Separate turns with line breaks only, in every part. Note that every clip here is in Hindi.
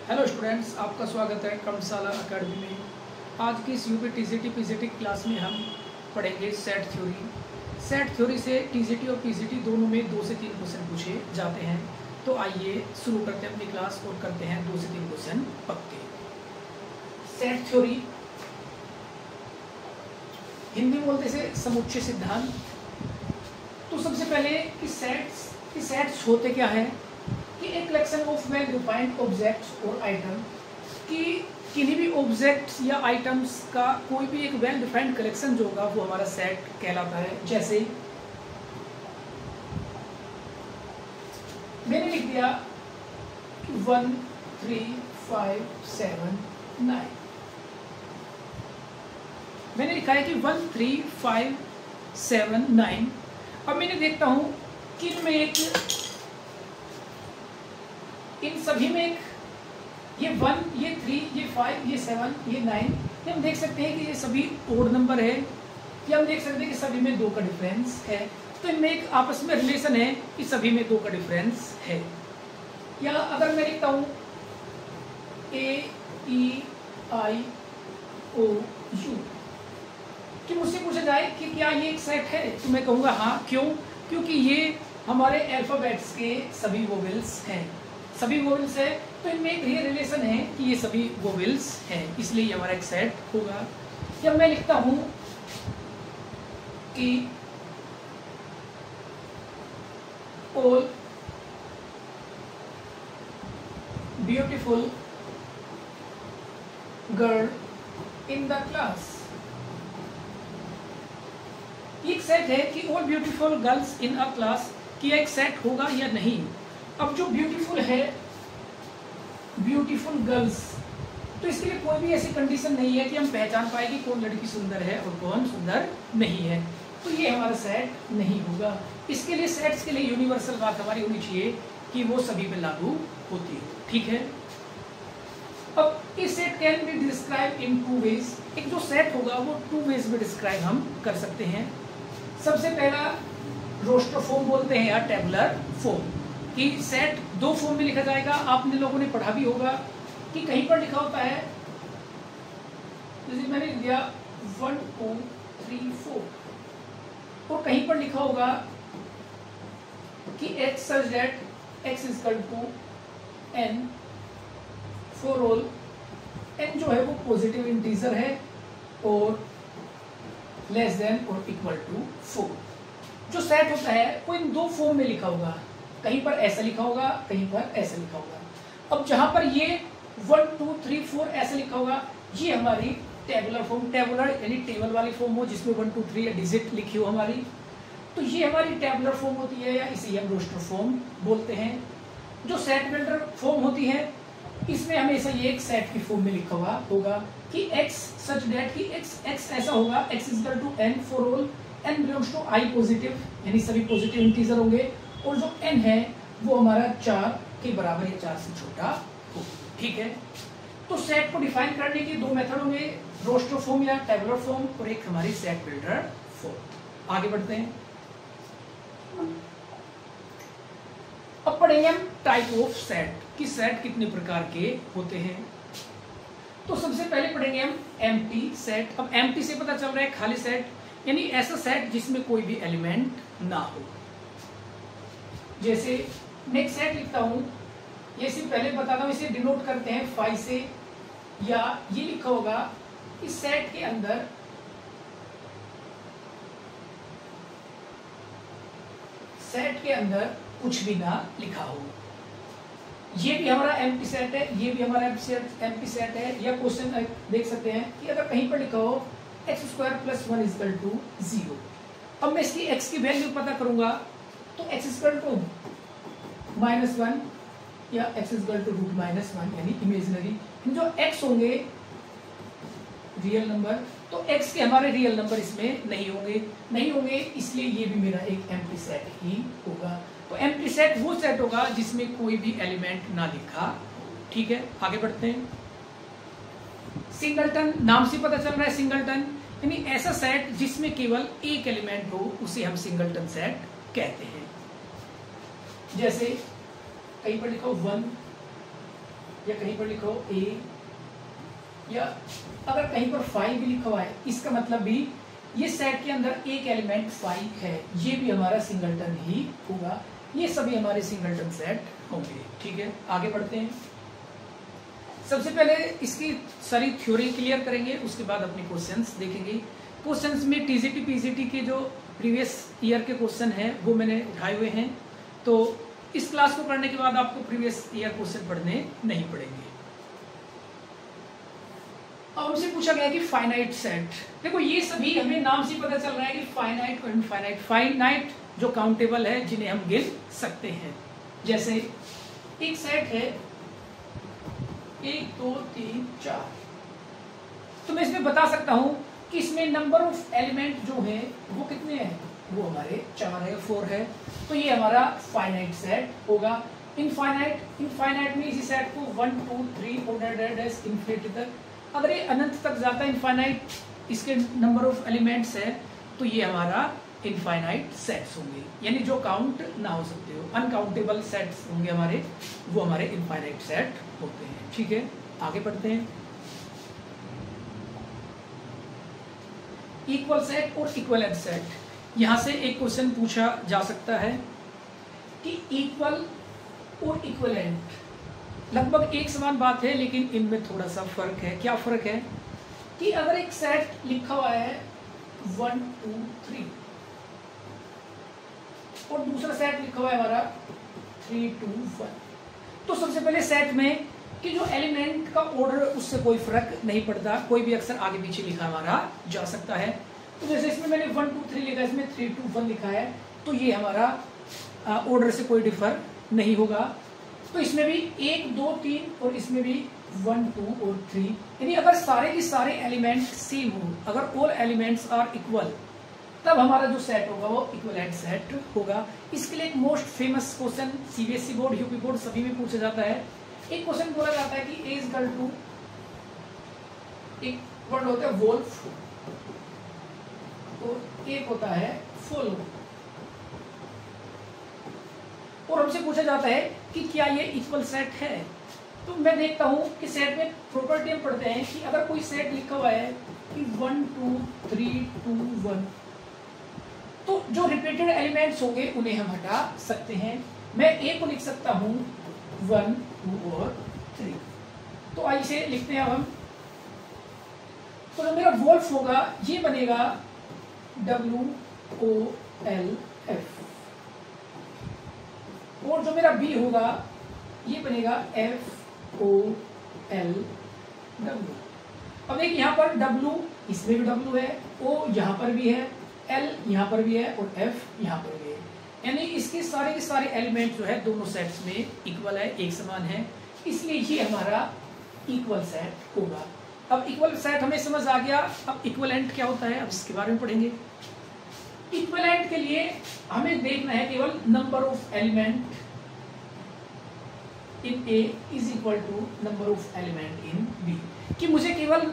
हेलो स्टूडेंट्स, आपका स्वागत है कर्मशाला अकेडमी में। आज की इस यूपी टीजीटी पीजीटी क्लास में हम पढ़ेंगे सेट थ्योरी। सेट थ्योरी से टीजीटी और पीजीटी दोनों में 2 से 3 क्वेश्चन पूछे जाते हैं। तो आइए शुरू करते हैं अपनी क्लास और करते हैं 2 से 3 क्वेश्चन पक्के। सेट थ्योरी हिंदी में बोलते से समुच्चय सिद्धांत। तो सबसे पहले कि सेट्स होते क्या है कि एक collection of well defined objects और आइटम कि किन्हीं भी ऑब्जेक्ट्स या आइटम्स का कोई भी एक वेल डिफाइंड कलेक्शन जो होगा वो हमारा सेट कहलाता है। जैसे मैंने लिख दिया 1 3 5 7 9। मैंने लिखा है कि 1 3 5 7 9। अब मैंने देखता हूं कि इन सभी में एक ये 1 ये 3 ये 5 ये 7 ये 9 ये हम देख सकते हैं कि ये सभी ओड नंबर है, या हम देख सकते हैं कि सभी में 2 का डिफरेंस है। तो इनमें एक आपस में रिलेशन है कि सभी में 2 का डिफरेंस है। या अगर मैं लिखता हूं AEIOU कि मुझसे पूछा जाए कि क्या ये एक सेट है, तो मैं कहूँगा हाँ। क्यों? क्योंकि ये हमारे अल्फाबेट्स के सभी वोवेल्स हैं। सभी वोवेल्स है तो इनमें एक ये रिलेशन है कि ये सभी वोवेल्स हैं, इसलिए ये हमारा एक सेट होगा। जब मैं लिखता हूं कि all beautiful girl in the class, एक सेट है कि all beautiful girls in a class कि एक सेट होगा या नहीं। अब जो ब्यूटीफुल है, ब्यूटीफुल गर्ल्स, तो इसके लिए कोई भी ऐसी कंडीशन नहीं है कि हम पहचान पाए कि कौन लड़की सुंदर है और कौन सुंदर नहीं है, तो ये हमारा सेट नहीं होगा। इसके लिए सेट्स के लिए यूनिवर्सल बात हमारी होनी चाहिए कि वो सभी पे लागू होती है। ठीक है। अब इस set can be describe in 2 ways. एक जो सेट होगा वो 2 वेज में डिस्क्राइब हम कर सकते हैं। सबसे पहला रोस्टर फॉर्म बोलते हैं या टेबुलर फॉर्म, कि सेट 2 फॉर्म में लिखा जाएगा। आपने लोगों ने पढ़ा भी होगा कि कहीं पर लिखा होता है, जैसे मैंने लिख दिया 1 2 3 4, और कहीं पर लिखा होगा कि x such that x is equal to n for all n जो है वो पॉजिटिव इंटीजर है और लेस देन और इक्वल टू 4। जो सेट होता है वो इन 2 फॉर्म में लिखा होगा, कहीं पर ऐसा लिखा होगा, कहीं पर ऐसा लिखा होगा। अब जहां पर ये 1 2 3 4 ऐसा लिखा होगा, ये हमारी टेबुलर फॉर्म, टेबुलर यानी टेबल वाली फॉर्म हो जिसमें 1 2 3 डिजिट लिखी हो हमारी, तो ये हमारी टेबुलर फॉर्म होती है, या इसे हम रोस्टर फॉर्म बोलते हैं। जो सेट बिल्डर फॉर्म होती है, इसमें हमेशा ये एक सेट की फॉर्म में लिखा हुआ होगा कि x सच दैट कि x ऐसा होगा, x is equal to n for all n belongs to I positive, यानी सभी पॉजिटिव इंटीजर होंगे, और जो n है वो हमारा 4 के बराबर या 4 से छोटा हो। ठीक है। तो सेट को डिफाइन करने के 2 मेथड होंगे, रोस्टर फॉर्म या टेबुलर फॉर्म, और एक हमारी सेट बिल्डर फॉर्म। आगे बढ़ते हैं। अब पढ़ेंगे हम टाइप ऑफ सेट कि सेट कितने प्रकार के होते हैं। तो सबसे पहले पढ़ेंगे हम एम्प्टी सेट। अब एम्प्टी से पता चल रहा है खाली सेट, यानी ऐसा सेट जिसमें कोई भी एलिमेंट ना हो। जैसे मैं एक सेट लिखता हूं, ये सिर्फ पहले बताता हूं, इसे डिनोट करते हैं 5 से, या ये लिखा होगा इस सेट के अंदर कुछ भी ना लिखा हो। ये भी हमारा एम्प्टी सेट है, ये भी हमारा एम्प्टी सेट है। या क्वेश्चन देख सकते हैं कि अगर कहीं पर लिखा हो x² + 1 = 0, अब मैं इसकी x की वैल्यू पता करूंगा, तो x = -1 या x = √-1 यानी इमेजिनरी। जो x होंगे रियल नंबर, तो x के हमारे रियल नंबर इसमें नहीं होंगे, इसलिए ये भी मेरा एक एम्प्टी सेट ही होगा। तो एम्प्टी सेट वो सेट होगा जिसमें कोई भी एलिमेंट ना लिखा। ठीक है। आगे बढ़ते हैं। सिंगलटन, नाम से पता चल रहा है सिंगलटन, यानी ऐसा सेट जिसमें केवल एक एलिमेंट हो उसे हम सिंगलटन सेट कहते हैं। जैसे कहीं पर लिखा 1 या कहीं पर लिखो A, या अगर कहीं पर 5 भी लिखा हुआ है, इसका मतलब भी ये सेट के अंदर एक एलिमेंट 5 है, ये भी हमारा सिंगलटन ही होगा। ये सभी हमारे सिंगलटन सेट होंगे। ठीक है, आगे बढ़ते हैं। सबसे पहले इसकी सारी थ्योरी क्लियर करेंगे, उसके बाद अपने क्वेश्चंस देखेंगे। क्वेश्चंस में टीजीटी पीजीटी के जो प्रीवियस ईयर के क्वेश्चन हैं वो मैंने उठाए हुए हैं, तो इस क्लास को करने के बाद आपको प्रीवियस ईयर क्वेश्चन पढ़ने नहीं पड़ेंगे। अब हमसे पूछा गया कि फाइनाइट सेट, देखो ये सभी हमें नाम से पता चल रहा है कि फाइनाइट और इनफाइनाइट। फाइनाइट जो काउंटेबल है, जिन्हें हम गिन सकते हैं, जैसे एक सेट है 1 2 3 4, तो मैं इसमें बता सकता हूं कि इसमें नंबर ऑफ एलिमेंट जो है वो कितने हैं, वो हमारे 4 है, 4 है, तो ये हमारा फाइनाइट सेट होगा। इनफाइनाइट में इसी सेट को 1 2 3 और इन्फिनिटी तक, अगर ये अनंत तक जाता है इनफाइनाइट, इसके नंबर ऑफ एलिमेंट्स है, तो ये हमारा इनफाइनाइट सेट्स होंगे, यानी जो काउंट ना हो सकते हो, अनकाउंटेबल सेट्स होंगे हमारे, वो हमारे इनफाइनाइट सेट होते हैं। ठीक है, आगे बढ़ते हैं। इक्वल सेट और इक्विवेलेंट सेट, यहां से एक क्वेश्चन पूछा जा सकता है कि इक्वल और इक्विवेलेंट लगभग एक समान बात है, लेकिन इनमें थोड़ा सा फर्क है। क्या फर्क है कि अगर एक सेट लिखा हुआ है 1 2 3 और दूसरा सेट लिखा हुआ है हमारा 3 2 1, तो सबसे पहले सेट में कि जो एलिमेंट का ऑर्डर, उससे कोई फर्क नहीं पड़ता, कोई भी अक्सर आगे पीछे लिखा हमारा जा सकता है। तो जैसे इसमें मैंने 1 2 3 लिखा है, इसमें 3 2 1 लिखा है, तो ये हमारा ऑर्डर से कोई डिफर नहीं होगा। तो इसमें भी 1 2 3 और इसमें भी 1 2 और 3, यानी अगर सारे के सारे एलिमेंट सेम हो, अगर ऑल एलिमेंट्स आर इक्वल, तब हमारा जो सेट होगा वो इक्विवेलेंट सेट होगा। इसके लिए एक most famous question CBSE board, UP board सभी में पूछा जाता है। एक क्वेश्चन बोला जाता है कि ए इज इक्वल टू, एक वर्ड होता है वोल्फ और एक होता है फॉलो, और हमसे पूछा जाता है कि क्या ये इक्वल सेट है। तो मैं देखता हूं कि सेट में प्रॉपर्टी हम पढ़ते हैं कि अगर कोई सेट लिखा हुआ है कि 1 2 3 2 1, तो जो रिपीटेड एलिमेंट्स होंगे उन्हें हम हटा सकते हैं। मैं ए को लिख सकता हूं 1 2 और 3, तो आइए इसे लिखते हैं अब हम। तो जो मेरा वोल्फ होगा ये बनेगा WOLF, और जो मेरा बी होगा ये बनेगा FOLW। अब देखिए यहाँ पर W, इसमें भी W है, O यहाँ पर भी है, L यहाँ पर भी है और F यहाँ पर भी है, यानी इसके सारे के सारे एलिमेंट जो है दोनों सेट्स में इक्वल है, एक समान है, इसलिए ये हमारा इक्वल सेट होगा। अब इक्वल सेट हमें समझ आ गया। अब इक्विवेलेंट क्या होता है, अब इसके बारे में पढ़ेंगे। इक्विवेलेंट के लिए हमें देखना है केवल number of element in A is equal to number of element in B, कि मुझे केवल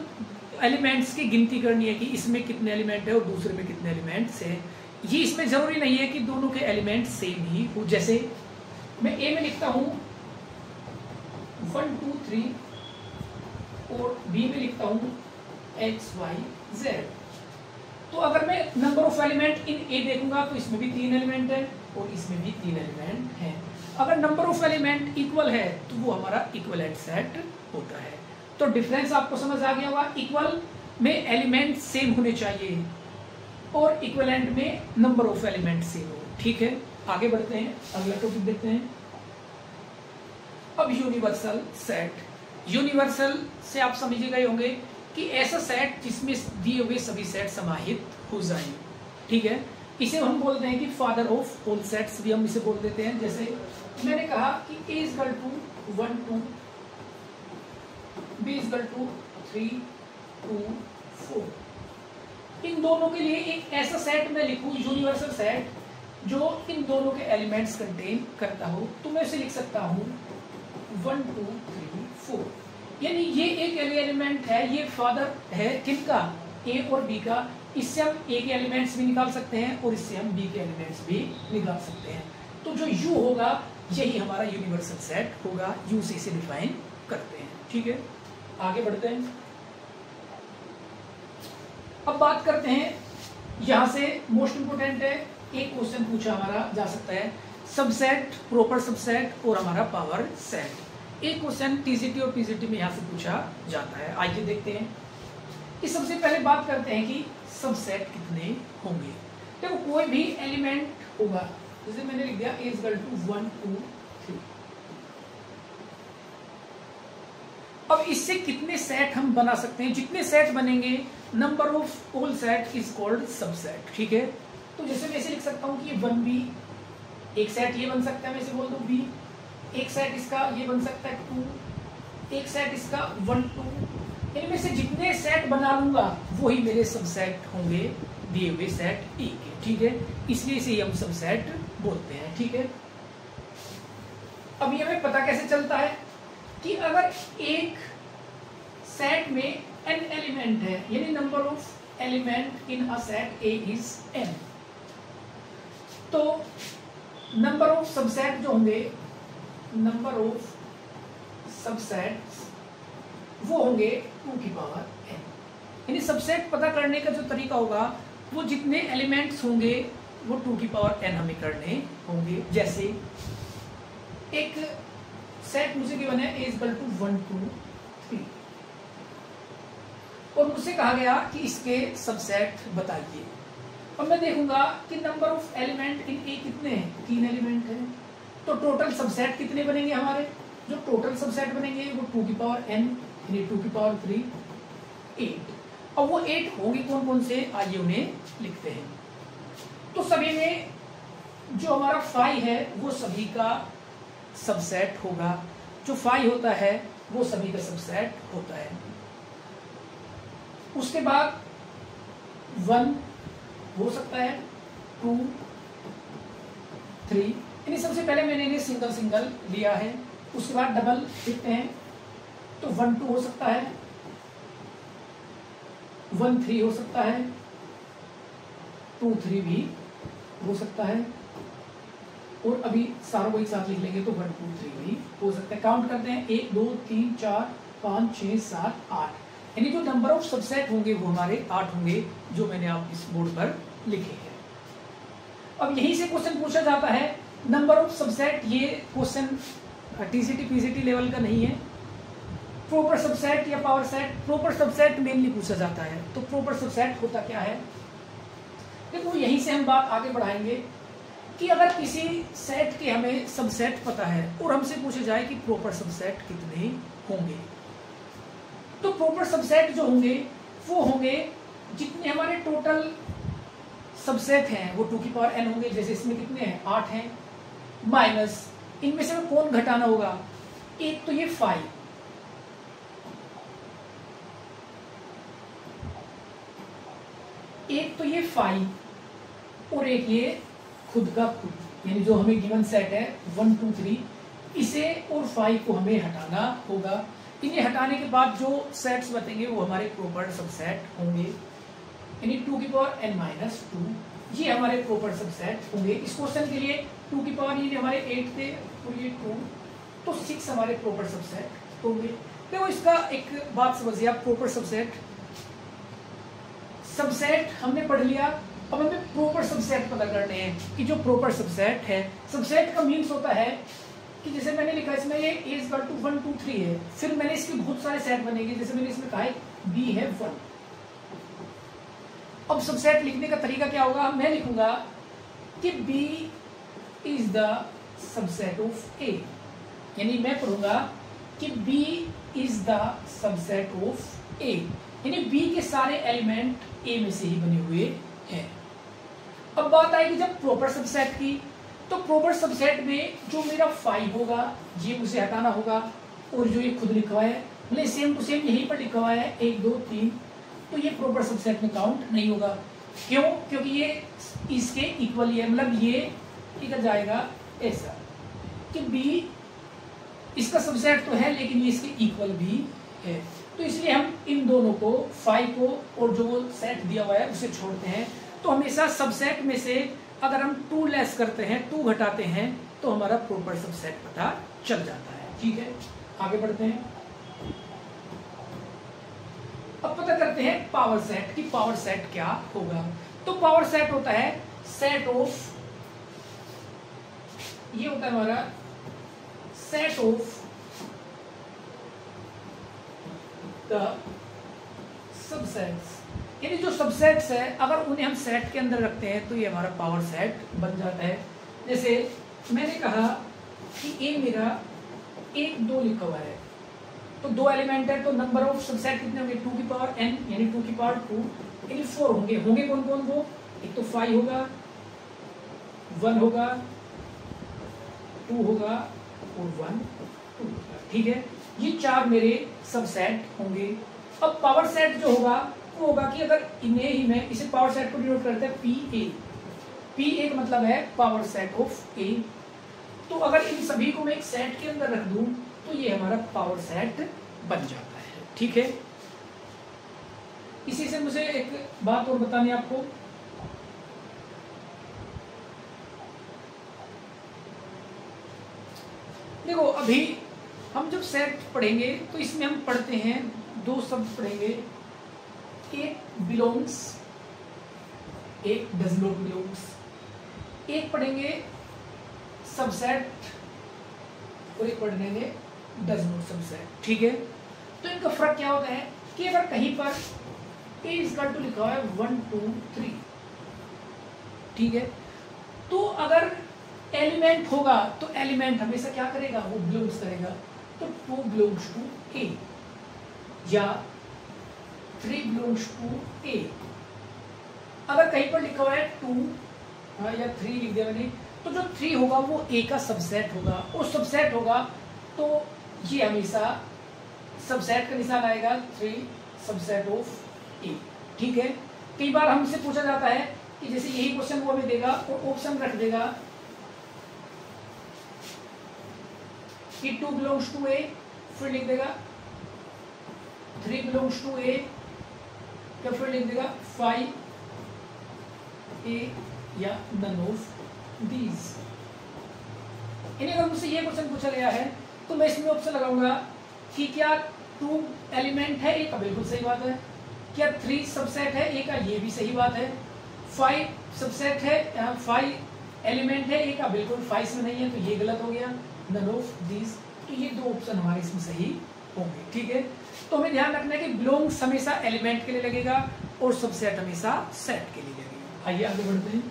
एलिमेंट्स की गिनती करनी है कि इसमें कितने एलिमेंट है और दूसरे में कितने एलिमेंट्स है। ये इसमें जरूरी नहीं है कि दोनों के एलिमेंट सेम ही हो। जैसे मैं ए में लिखता हूं 1 2 3 और बी में लिखता हूं x y z, तो अगर मैं नंबर ऑफ एलिमेंट इन ए देखूंगा तो इसमें भी 3 एलिमेंट है और इसमें भी 3 एलिमेंट है। अगर नंबर ऑफ एलिमेंट इक्वल है तो वो हमारा इक्विवेलेंट सेट होता है। तो डिफरेंस आपको समझ आ गया होगा, इक्वल में एलिमेंट सेम होने चाहिए और इक्विवेलेंट में नंबर ऑफ एलिमेंट सेम हो। ठीक है, आगे बढ़ते हैं, अगला टॉपिक देखते हैं। अब यूनिवर्सल सेट। यूनिवर्सल से आप समझ गए होंगे कि ऐसा सेट जिसमें दिए हुए सभी सेट समाहित हो जाएं। ठीक है, इसे हम बोलते हैं कि फादर ऑफ ऑल सेट्स भी हम इसे बोल देते हैं। जैसे मैंने कहा कि A is equal to 1 2, B is equal to 3 2 4, इन दोनों के लिए एक ऐसा सेट मैं लिखूं, यूनिवर्सल सेट, जो इन दोनों के एलिमेंट्स कंटेन करता हो, तो मैं इसे लिख सकता हूं 1 2 3 4, यानी ये एक एलिमेंट है, ये फादर है किनका, A और B का। इससे हम A के एलिमेंट्स भी निकाल सकते हैं और इससे हम B के एलिमेंट्स भी निकाल सकते हैं। तो जो U होगा यही हमारा यूनिवर्सल सेट होगा, U से इसे डिफाइन करते हैं। ठीक है, आगे बढ़ते हैं। अब बात करते हैं, यहां से मोस्ट इंपोर्टेंट है, एक क्वेश्चन पूछा हमारा जा सकता है, सबसेट, प्रॉपर सबसेट और हमारा पावर सेट। एक क्वेश्चन टीसीटी और पीसीटी में यहां से पूछा जाता है। आइए देखते हैं। इस सबसे पहले बात करते हैं कि सबसेट कितने होंगे। देखो कोई भी एलिमेंट होगा, जैसे मैंने लिख दिया ए इज इक्वल टू 1 2 3। अब इससे कितने सेट हम बना सकते हैं, जितने सेट बनेंगे number of all set is called subset. ठीक है, तो जैसे मैं इसे लिख सकता हूं कि ये 1b, एक सेट ये बन सकता है, मैं इसे बोल दूं b, एक सेट इसका ये बन सकता है 2, एक सेट इसका 1 2। इनमें से जितने सेट बना लूंगा वही मेरे सबसेट होंगे दिए हुए सेट ए के। ठीक है, इसलिए इसे हम सबसेट बोलते हैं। ठीक है, अब ये हमें पता कैसे चलता है कि अगर एक सेट में n एलिमेंट है, यानी number of element in a set A is n, तो नंबर ऑफ सबसेट जो होंगे, नंबर ऑफ सबसेट्स वो होंगे 2 की पावर n। यानी सबसेट पता करने का जो तरीका होगा, वो जितने एलिमेंट्स होंगे वो 2 की पावर n हमें करने होंगे। जैसे एक सेट मुझे गिवन है a इक्वल टू 1 2 3 और मुझसे कहा गया कि इसके सबसेट बताइए। अब मैं देखूंगा कि नंबर ऑफ एलिमेंट इन ए कितने हैं, 3 एलिमेंट हैं, तो टोटल सबसेट कितने बनेंगे हमारे, जो टोटल सबसेट बनेंगे वो 2 की पावर n यानी 2 की पावर 3 8। अब वो 8 होंगे कौन कौन से, आइए उन्हें लिखते हैं। तो सभी में जो हमारा 5 है वो सभी का सबसेट होगा, जो 5 होता है वो सभी का सबसेट होता है। उसके बाद 1 हो सकता है, 2 3, यानी सबसे पहले मैंने इन्हें सिंगल सिंगल लिया है। उसके बाद डबल लिखते हैं, तो 1 2 हो सकता है, 1 3 हो सकता है, 2 3 भी हो सकता है, और अभी सारों को एक साथ लिख लेंगे तो 1 2 3 भी हो सकता है। काउंट करते हैं, 1 2 3 4 5 6 7 8, यानी जो नंबर ऑफ सबसेट होंगे वो हमारे 8 होंगे, जो मैंने आप इस बोर्ड पर लिखे हैं। अब यहीं से क्वेश्चन पूछा जाता है नंबर ऑफ सबसेट। ये क्वेश्चन टीसीटी पीसीटी लेवल का नहीं है। प्रॉपर सबसेट या power set, proper subset mainly पूछा जाता है। तो प्रॉपर सबसेट होता क्या है, देखो यहीं से हम बात आगे बढ़ाएंगे कि अगर किसी सेट के हमें सबसेट पता है और हमसे पूछा जाए कि प्रॉपर सबसेट कितने होंगे, तो प्रॉपर सबसेट जो होंगे वो होंगे जितने हमारे टोटल सबसेट हैं वो 2 की पावर n होंगे। जैसे इसमें कितने हैं, 8 हैं, माइनस इनमें से कौन घटाना होगा, एक तो ये 5, एक तो ये 5 और एक ये खुद का खुद, यानी जो हमें गिवन सेट है 1 2 3, इसे और 5 को हमें हटाना होगा। इन्हें हटाने के बाद जो सेट्स बचेंगे वो हमारे प्रॉपर सबसेट होंगे, यानी 2 की पावर n माइनस 2, ये हमारे प्रॉपर सबसेट होंगे। इस क्वेश्चन के लिए 2 की पावर ये हमारे 8 थे और ये 2, तो 6 हमारे प्रॉपर सबसेट होंगे। देखो इसका एक बात समझिए आप, प्रॉपर सबसेट, सबसेट हमने पढ़ लिया, अब हमें प्रॉपर सबसेट पता करने हैं कि जो प्रॉपर सबसेट है, सबसेट का मीन्स होता है कि जैसे मैंने लिखा इसमें ये a इक्वल टू 1 2 3 है, फिर मैंने इसके बहुत सारे सेट बनेंगे, जैसे मैंने इसमें कहा है b है 1। अब सबसेट लिखने का तरीका क्या होगा, मैं लिखूंगा कि b is the subset of a, यानी मैं पढ़ूंगा कि b is the subset of a, यानी b के सारे एलिमेंट a में से ही बने हुए हैं। अब बात आएगी जब प्रॉपर सबसेट की, तो प्रॉपर सबसेट में जो मेरा 5 होगा ये मुझे हटाना होगा, और जो ये खुद लिखा हुआ है मतलब सेम टू सेम यहीं पर लिखा हुआ है 1 2 3, तो ये प्रॉपर सबसेट में काउंट नहीं होगा। क्यों, क्योंकि ये इसके इक्वल है, मतलब ये लिखा जाएगा ऐसा कि b इसका सबसेट तो है लेकिन ये इसके इक्वल भी है, तो इसलिए हम इन दोनों को 5 को और जो सेट दिया हुआ है उसे छोड़ते हैं। तो हमेशा सबसेट में से अगर हम 2 लेस करते हैं, 2 घटाते हैं, तो हमारा प्रॉपर सबसेट पता चल जाता है। ठीक है, आगे बढ़ते हैं। पढ़ते हैं पावर सेट की पावर सेट क्या होगा। तो पावर सेट होता है सेट ऑफ, ये होता है हमारा सेट ऑफ द सबसेट्स, यानी जो सबसेट्स है अगर उन्हें हम सेट के अंदर रखते हैं तो ये हमारा पावर सेट बन जाता है। जैसे मैंने कहा कि ए मेरा 1 2 लिखा हुआ है, तो 2 एलिमेंट है, तो नंबर ऑफ सबसेट कितने होंगे 2 की पावर n, यानी 2 की पावर 2, यानी 4 होंगे। होंगे कौन कौन वो, एक तो 5 होगा, 1 होगा, 2 होगा और 1 2 होगा। ठीक है, ये 4 मेरे सबसेट होंगे। अब पावर सेट जो होगा वो होगा कि अगर इन्हें ही मैं इसे पावर सेट को डिनोट करते हैं पी ए का मतलब है पावर सेट ऑफ ए। तो अगर इन सभी को मैं एक सेट के अंदर रख दूं तो ये हमारा पावर सेट बन जाता है। ठीक है, इसी से मुझे एक बात और बतानी है आपको। देखो अभी हम जब सेट पढ़ेंगे तो इसमें हम पढ़ते हैं 2 शब्द पढ़ेंगे, एक बिलोंग्स, एक डज नॉट बिलोंग्स। एक पढ़ेंगे सबसेट और एक पढ़ेंगे डज नॉट सबसेट। ठीक है, तो इनका फर्क क्या होता है कि अगर कहीं पर ए इज इक्वल टू लिखा हुआ है 1 2 3, ठीक है, तो अगर एलिमेंट होगा तो एलिमेंट हमेशा क्या करेगा, वो बिलोंग्स करेगा। तो 2 बिलोंग्स टू ए या 3 बिलोंग्स टू ए। अगर कहीं पर लिखा हुआ है 2 या 3 लिख दिया मैंने, तो जो 3 होगा वो ए का सबसेट होगा, और सबसेट होगा तो ये हमेशा सबसेट का निशान आएगा 3 सबसेट ऑफ ए। ठीक है, कई बार हमसे पूछा जाता है कि जैसे यही क्वेश्चन वो हमें देगा और ऑप्शन रख देगा कि 2 बिलोंग्स टू ए, फिर लिख देगा 3 बिलोंग्स टू ए, या फिर लिख देगा 5 ए या नन ऑफ दीज। इन्हें अगर मुझसे ये क्वेश्चन पूछा गया है तो मैं इसमें ऑप्शन लगाऊंगा कि क्या 2 एलिमेंट है ए का, बिल्कुल सही बात है। क्या 3 सबसेट है ए का, ये भी सही बात है। 5 सबसेट है, 5 एलिमेंट है ए का, बिल्कुल 5 इसमें नहीं है, तो ये गलत हो गया, नन ऑफ दीज। तो ये 2 ऑप्शन हमारे इसमें सही होंगे। ठीक है, तो हमें ध्यान रखना है कि बिलोंग्स हमेशा एलिमेंट के लिए लगेगा और सबसेट हमेशा सेट के लिए लगेगा। आइए आगे बढ़ते हैं।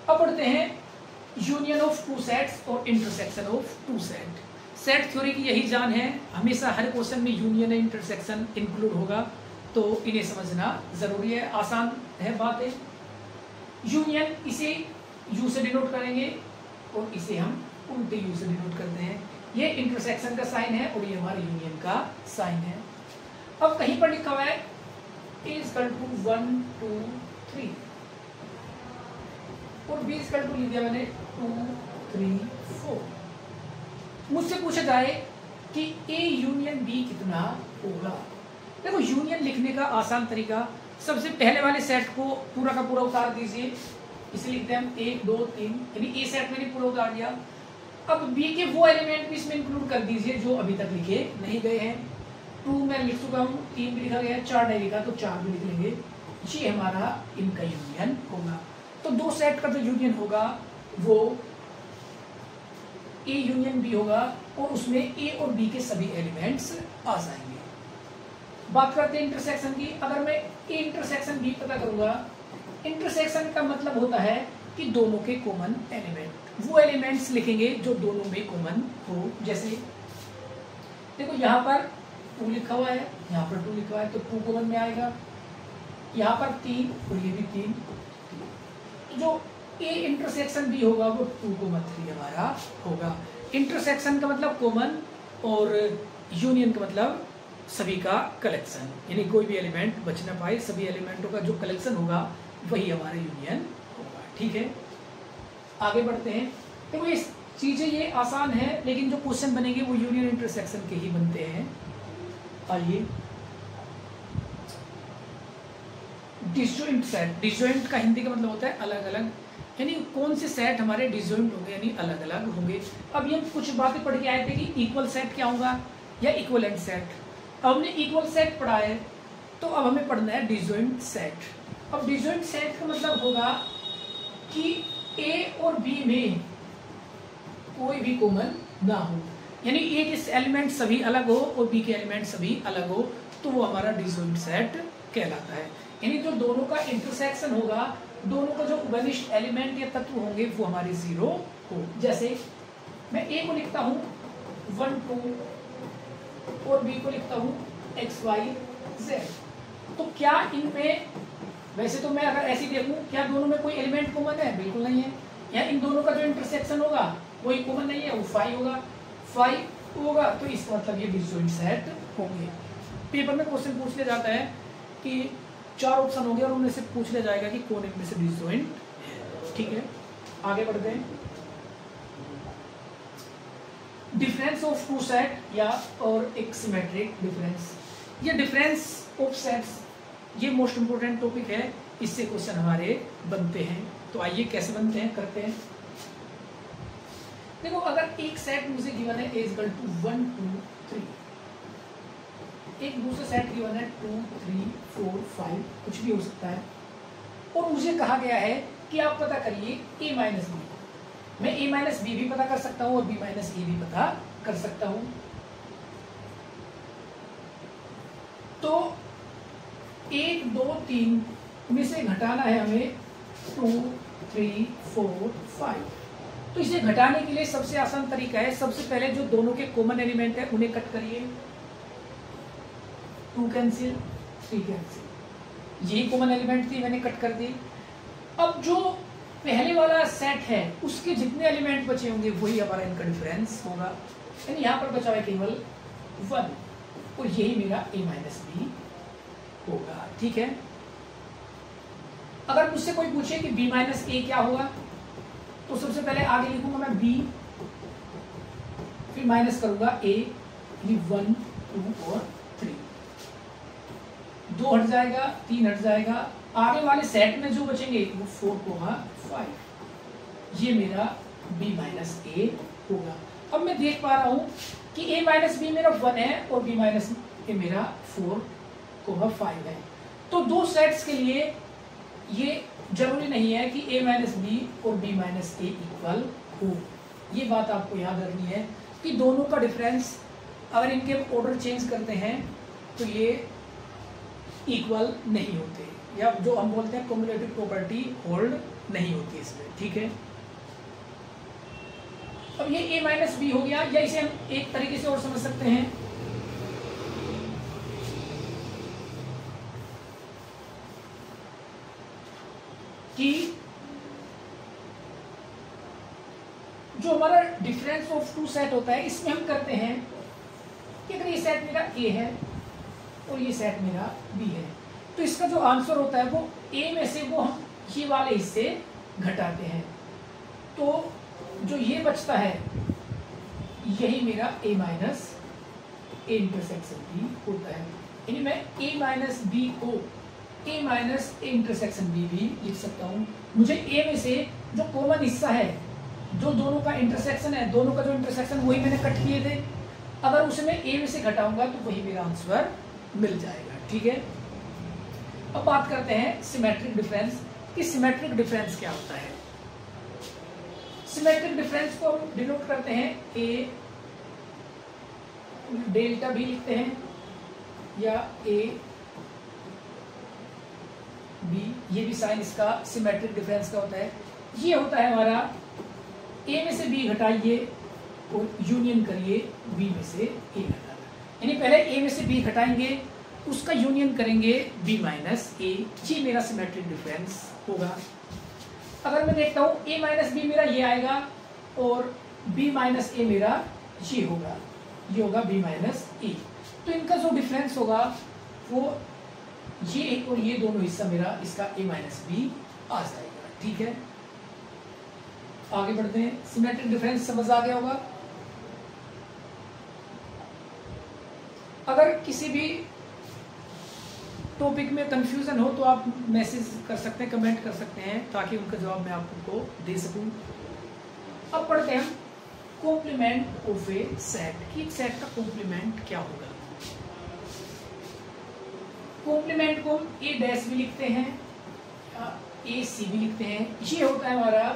अब बढ़ते हैं यूनियन ऑफ 2 सेट्स और intersection of 2 set. Set theory की यही जान है, हमेशा हर क्वेश्चन में यूनियन एंड इंटरसेक्शन इंक्लूड होगा, तो इन्हें समझना जरूरी है, आसान है बात है। यूनियन इसे यू से डिनोट करेंगे और इसे हम उल्टे यू से डिनोट करते हैं। ये इंटरसेक्शन का साइन है और ये हमारे यूनियन का साइन है। अब कहीं पर लिखा हुआ है ए इज इक्वल टू 1 2 3 और बी इज इक्वल टू लिख दिया मैंने 2 3 4। मुझसे पूछा जाए कि ए यूनियन बी कितना होगा। देखो यूनियन लिखने का आसान तरीका, सबसे पहले वाले सेट को पूरा का पूरा उतार दीजिए, इसे लिखते हैं हम 1 2 3, यानी ए सेट मैंने पूरा उतार दिया। अब बी के वो एलिमेंट भी इसमें इंक्लूड कर दीजिए जो अभी तक लिखे नहीं गए हैं। 2 मैं लिख चुका हूँ, 3 भी लिखा गया है, 4 नहीं लिखा तो 4 भी लिख लेंगे। ये हमारा इनका यूनियन होगा। तो 2 सेट का जो यूनियन होगा वो ए यूनियन बी होगा और उसमें ए और बी के सभी एलिमेंट्स आ जाएंगे। बात करते हैं इंटरसेक्शन की। अगर मैं ए इंटरसेक्शन बी पता करूंगा, इंटरसेक्शन का मतलब होता है कि दोनों के कॉमन एलिमेंट, वो एलिमेंट्स लिखेंगे जो दोनों में कॉमन हो। जैसे देखो यहाँ पर 2 लिखा हुआ है, यहाँ पर 2 लिखा हुआ है, तो 2 कॉमन में आएगा। यहाँ पर 3 और ये भी 3, जो ए इंटरसेक्शन बी होगा वो 2 कॉमन 3 हमारा होगा। इंटरसेक्शन का मतलब कॉमन और यूनियन का मतलब सभी का कलेक्शन, यानी कोई भी एलिमेंट बच ना पाए, सभी एलिमेंटों का जो कलेक्शन होगा वही हमारा यूनियन होगा। ठीक है, आगे बढ़ते हैं। देखो ये चीजें ये आसान है, लेकिन जो क्वेश्चन बनेंगे वो यूनियन इंटरसेक्शन के ही बनते हैं। आइए, डिसजॉइंट सेट। डिसजॉइंट का हिंदी का मतलब होता है अलग अलग, यानी कौन से सेट हमारे डिसजॉइंट होंगे, यानी अलग अलग होंगे। अब ये कुछ बातें पढ़ के आए थे कि इक्वल सेट क्या होगा या इक्वलेंट सेट। अब हमने इक्वल सेट पढ़ा है, तो अब हमें पढ़ना है डिसजॉइंट सेट। अब डिसजॉइंट सेट का मतलब होगा कि ए और बी में कोई भी कॉमन ना हो, यानी ए के एलिमेंट सभी अलग हो और बी के एलिमेंट सभी अलग हो, तो वो हमारा डिसजॉइंट सेट कहलाता है। यानी जो दोनों का इंटरसेक्शन होगा, दोनों का जो घनिष्ठ एलिमेंट या तत्व होंगे वो हमारे जीरो हो। जैसे मैं ए को लिखता हूँ 1 2 और बी को लिखता हूँ x y z, तो क्या इनमें, वैसे तो मैं अगर ऐसे देखूं, क्या दोनों में कोई एलिमेंट कॉमन है? बिल्कुल नहीं है। या इन दोनों का जो इंटरसेक्शन होगा वही कॉमन नहीं है, वो 5 होगा, 5 होगा, तो इसका मतलब ये डिसजॉइंट सेट होंगे। पेपर में क्वेश्चन पूछ लिया जाता है कि 4 ऑप्शन होंगे और उनमें से पूछ लिया जाएगा कि कौन इनमें से डिसजॉइंट है। ठीक है, आगे बढ़ते हैं। डिफरेंस ऑफ टू सेट या और एक सिमेट्रिक डिफरेंस। ये डिफरेंस ऑफ सेट्स ये मोस्ट इंपोर्टेंट टॉपिक है, इससे क्वेश्चन हमारे बनते हैं। तो आइए कैसे बनते हैं, करते हैं। देखो, अगर एक सेट मुझे गिवन है ए इक्वल टू 1 2 3, एक दूसरा सेट गिवन है 2 3 4 5, कुछ भी हो सकता है, और मुझे कहा गया है कि आप पता करिए a माइनस बी। मैं a माइनस बी भी पता कर सकता हूँ और b माइनस ए भी पता कर सकता हूँ। तो 1 2 3 में से घटाना है हमें 2 3 4 5। तो इसे घटाने के लिए सबसे आसान तरीका है, सबसे पहले जो दोनों के कॉमन एलिमेंट है उन्हें कट करिए। 2 कैंसिल 3 कैंसिल, यही कॉमन एलिमेंट थी, मैंने कट कर दी। अब जो पहले वाला सेट है उसके जितने एलिमेंट बचे होंगे वही हमारा इनका डिफरेंस होगा, यानी यहाँ पर बचा है केवल 1, और यही मेरा a माइनस बी होगा। ठीक है, अगर मुझसे कोई पूछे कि b माइनस ए क्या होगा, तो सबसे पहले आगे लिखूंगा मैं b, फिर माइनस करूंगा a, 1 2 और 3, 2 हट जाएगा, 3 हट जाएगा, आगे वाले सेट में जो बचेंगे वो 4 5, ये मेरा b माइनस ए होगा। अब मैं देख पा रहा हूं कि a माइनस बी मेरा 1 है और b माइनस ए मेरा 4 5 है। तो दो सेट्स के लिए ये जरूरी नहीं है कि a माइनस बी और b माइनस ए इक्वल हो। ये बात आपको याद रखनी है कि दोनों का डिफरेंस अगर इनके ऑर्डर चेंज करते हैं तो ये इक्वल नहीं होते, या जो हम बोलते हैं कम्युलेटिव प्रॉपर्टी होल्ड नहीं होती इसमें। ठीक है, अब ये a माइनस बी हो गया, या इसे हम एक तरीके से और समझ सकते हैं कि जो हमारा डिफरेंस ऑफ टू सेट होता है, इसमें हम करते हैं कि अगर ये सेट मेरा a है और ये सेट मेरा b है, तो इसका जो आंसर होता है वो a में से वो हम ये वाले हिस्से घटाते हैं, तो जो ये बचता है यही मेरा a minus A intersection b होता है। यानी मैं a माइनस बी को a minus A intersection b भी लिख सकता हूँ। मुझे a में से जो कॉमन हिस्सा है, जो दोनों का इंटरसेक्शन है, दोनों का जो इंटरसेक्शन वही मैंने कट किए थे, अगर उसे मैं a में से घटाऊंगा तो वही मेरा आंसर मिल जाएगा। ठीक है, अब बात करते हैं सिमेट्रिक डिफरेंस कि सिमेट्रिक डिफरेंस क्या होता है। सिमेट्रिक डिफरेंस को हम डिनोट करते हैं a डेल्टा भी लिखते हैं, या a b, ये भी साइन इसका सिमेट्रिक डिफरेंस का होता है। ये होता है हमारा a में से b घटाइए और यूनियन करिए b में से a घटाना, यानी पहले a में से b घटाएंगे, उसका यूनियन करेंगे b माइनस ए, ये मेरा सिमेट्रिक डिफरेंस होगा। अगर मैं देखता हूँ a माइनस बी मेरा ये आएगा और b माइनस ए मेरा ये होगा, ये होगा b माइनस ए, तो इनका जो डिफरेंस होगा वो ये और ये दोनों हिस्सा मेरा इसका a माइनस बी आ जाएगा। ठीक है, आगे बढ़ते हैं। सिमेट्रिक डिफरेंस समझ आ गया होगा। अगर किसी भी टॉपिक में कंफ्यूजन हो तो आप मैसेज कर सकते हैं, कमेंट कर सकते हैं, ताकि उनका जवाब मैं आपको दे सकूं। अब पढ़ते हैं कॉम्प्लीमेंट ऑफ ए सेट कि एक सेट का कॉम्प्लीमेंट क्या होगा। कॉम्प्लीमेंट को ए डैश भी लिखते हैं, ए सी भी लिखते हैं। ये होता है हमारा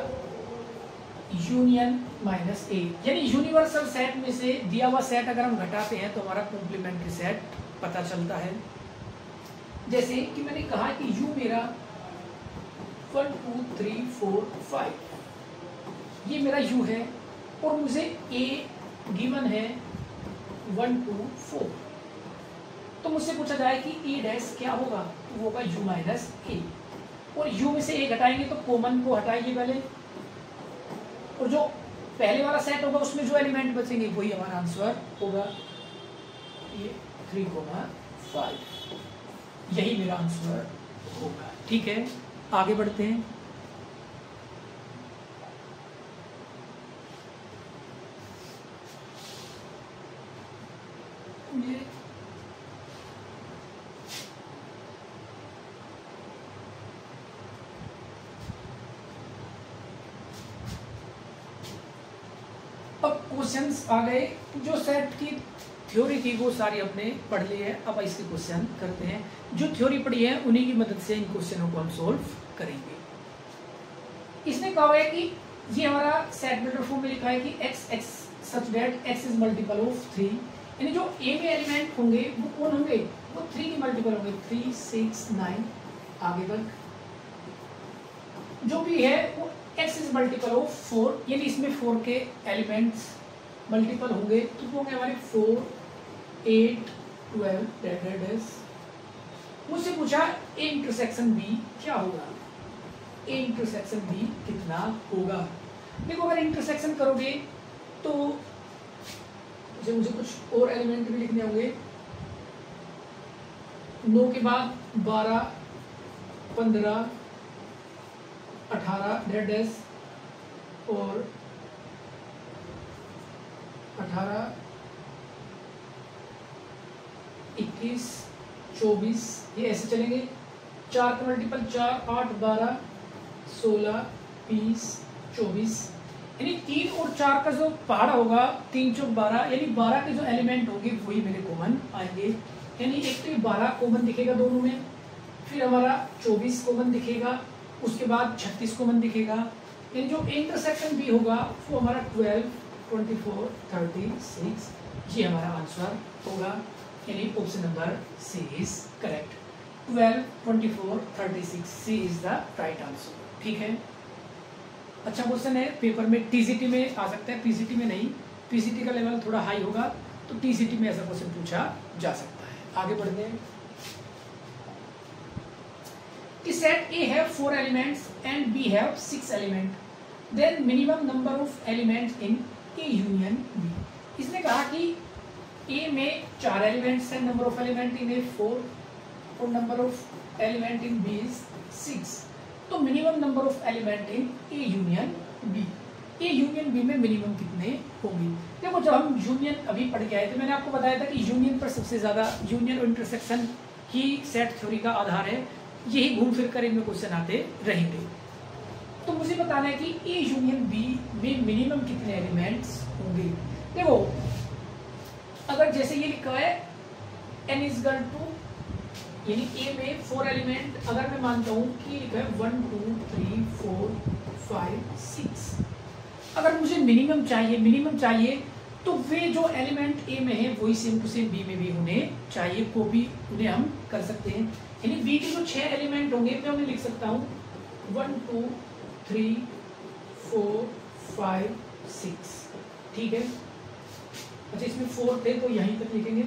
यूनियन माइनस ए, यानी यूनिवर्सल सेट में से दिया हुआ सेट अगर हम घटाते हैं तो हमारा कॉम्प्लीमेंट्री सेट पता चलता है। जैसे कि मैंने कहा कि यू मेरा 1 2 3 4 5 ये मेरा यू है और मुझे ए गिवन है 1 2 4, तो मुझसे पूछा जाए कि ए डैश क्या होगा, तो वो होगा यू माइनस ए, और यू में से ए घटाएंगे तो कॉमन को हटाएंगे पहले, और जो पहले वाला सेट होगा उसमें जो एलिमेंट बचेंगे वही हमारा आंसर होगा, ये 3 5, यही मेरा आंसर होगा। ठीक है, आगे बढ़ते हैं। ये अब क्वेश्चंस आ गए, जो सेट की थ्योरी थी वो सारी अपने पढ़ ली है, अब इसके क्वेश्चन करते हैं। जो थ्योरी पढ़ी है उन्हीं की मदद से इन क्वेश्चनों को हम सोल्व करेंगे। इसने कहा है कि ये हमारा सेट बिल्डर फॉर्म में लिखा है कि x x such that x is multiple of 3, यानी जो a में एलिमेंट होंगे वो कौन होंगे, वो 3 की मल्टीपल होंगे, 3 6 9 आगे तक। जो भी है वो x इज मल्टीपल ऑफ 4, यानी इसमें 4 के एलिमेंट्स मल्टीपल होंगे, तो वो होंगे हमारे 4 8 12 डेड। मुझसे पूछा ए इंटरसेक्शन बी क्या होगा, ए इंटरसेक्शन बी कितना होगा। देखो अगर इंटरसेक्शन करोगे तो मुझे कुछ और एलिमेंट भी लिखने होंगे। 9 के बाद 12 15 18 डेड और 18 21 24, ये ऐसे चलेंगे। 4 का मल्टीपल 4 8 12 16 20 24, यानी 3 और 4 का जो पहाड़ा होगा 3 चौक 12, यानी 12 के जो एलिमेंट होंगे वही मेरे कॉमन आएंगे। यानी एक तो 12 कॉमन दिखेगा दोनों में, फिर हमारा 24 कॉमन दिखेगा, उसके बाद 36 कॉमन दिखेगा। यानी जो इंटरसेक्शन भी होगा वो हमारा 12 24 36, ये हमारा आंसर होगा, यानी option number C is correct. 12 24 36 C is the right answer. ठीक है, अच्छा क्वेश्चन है, पेपर में टीजीटी में आ सकता है, पीजीटी में नहीं, पीजीटी का लेवल थोड़ा हाई होगा तो टीजीटी में ऐसा क्वेश्चन पूछा जा सकता है। आगे बढ़ते हैं। कि set A have 4 elements and B have 6 element, then minimum number of elements in A union B. इसने कहा कि ए में 4 एलिमेंट्स है, number of element in A 4 और number of element in B is 6, तो minimum number of element in A union B, A union B में मिनिमम कितने होंगे। देखो जब हम यूनियन अभी पढ़ के आए थे मैंने आपको बताया था कि यूनियन पर सबसे ज्यादा यूनियन और इंटरसेक्शन ही सेट थ्योरी का आधार है, यही घूम फिर कर इनमें क्वेश्चन आते रहेंगे। तो मुझे बताना है कि ए यूनियन बी में मिनिमम कितने एलिमेंट्स होंगे। देखो अगर जैसे ये लिखा है n इज इक्वल टू, यानी ए में 4 एलिमेंट, अगर मैं मानता हूं कि लिखा है 1 2 3 4 5 6, अगर मुझे मिनिमम चाहिए तो वे जो एलिमेंट ए में है वही सेम टू सेम बी में भी होने चाहिए, कॉपी उन्हें हम कर सकते हैं। यानी बी के जो 6 एलिमेंट होंगे मैं उन्हें लिख सकता हूँ 1 2 3 4 5 6, ठीक है। अच्छा इसमें 4 थे तो यहीं तक लिखेंगे।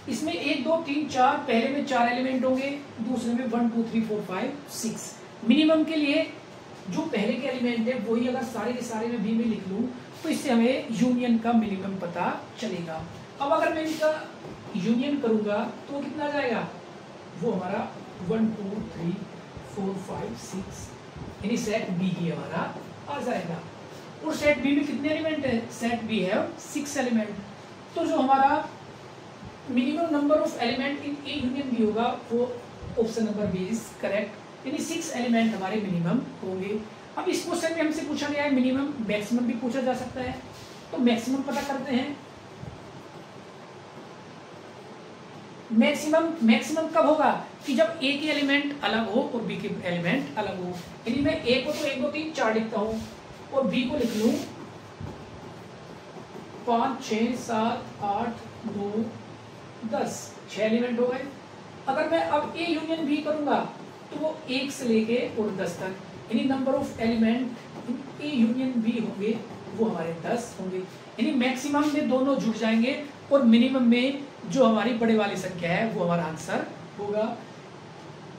इसमें 1 2 3 4, पहले में 4 एलिमेंट होंगे, दूसरे में 1 2 3 4 5 6। मिनिमम के लिए जो पहले के एलिमेंट है वही अगर सारे के सारे में बी में लिख लूं तो इससे हमें यूनियन का मिनिमम पता चलेगा। अब अगर मैं इनका यूनियन करूंगा तो कितना जाएगा, वो हमारा 1 2 3 4 5 6, यानी सेट बी ही हमारा आ जाएगा। और सेट बी में कितने एलिमेंट है, सेट बी है 6 एलिमेंट, तो जो हमारा minimum number of element in A union B होगा वो option number B is correct, यानी 6 एलिमेंट हमारे मिनिमम होंगे। अब इस क्वेश्चन में हमसे पूछा गया है मिनिमम, मैक्सिमम भी पूछा जा सकता है। तो मैक्सिमम पता करते हैं। मैक्सिमम कब होगा कि जब ए के एलिमेंट अलग हो और बी के एलिमेंट अलग हो। यानी मैं ए को तो 1 2 3 4 लिखता हूं और बी को लिख लूं 5 6 7 8 9 10, 6 एलिमेंट हो गए। अगर मैं अब ए यूनियन बी करूंगा तो वो 1 से लेके और 10 तक, यानी number of element A union B होंगे वो हमारे 10 होंगे। यानी मैक्सिमम में दोनों जुड़ जाएंगे और मिनिमम में जो हमारी बड़े वाली संख्या है वो हमारा आंसर होगा।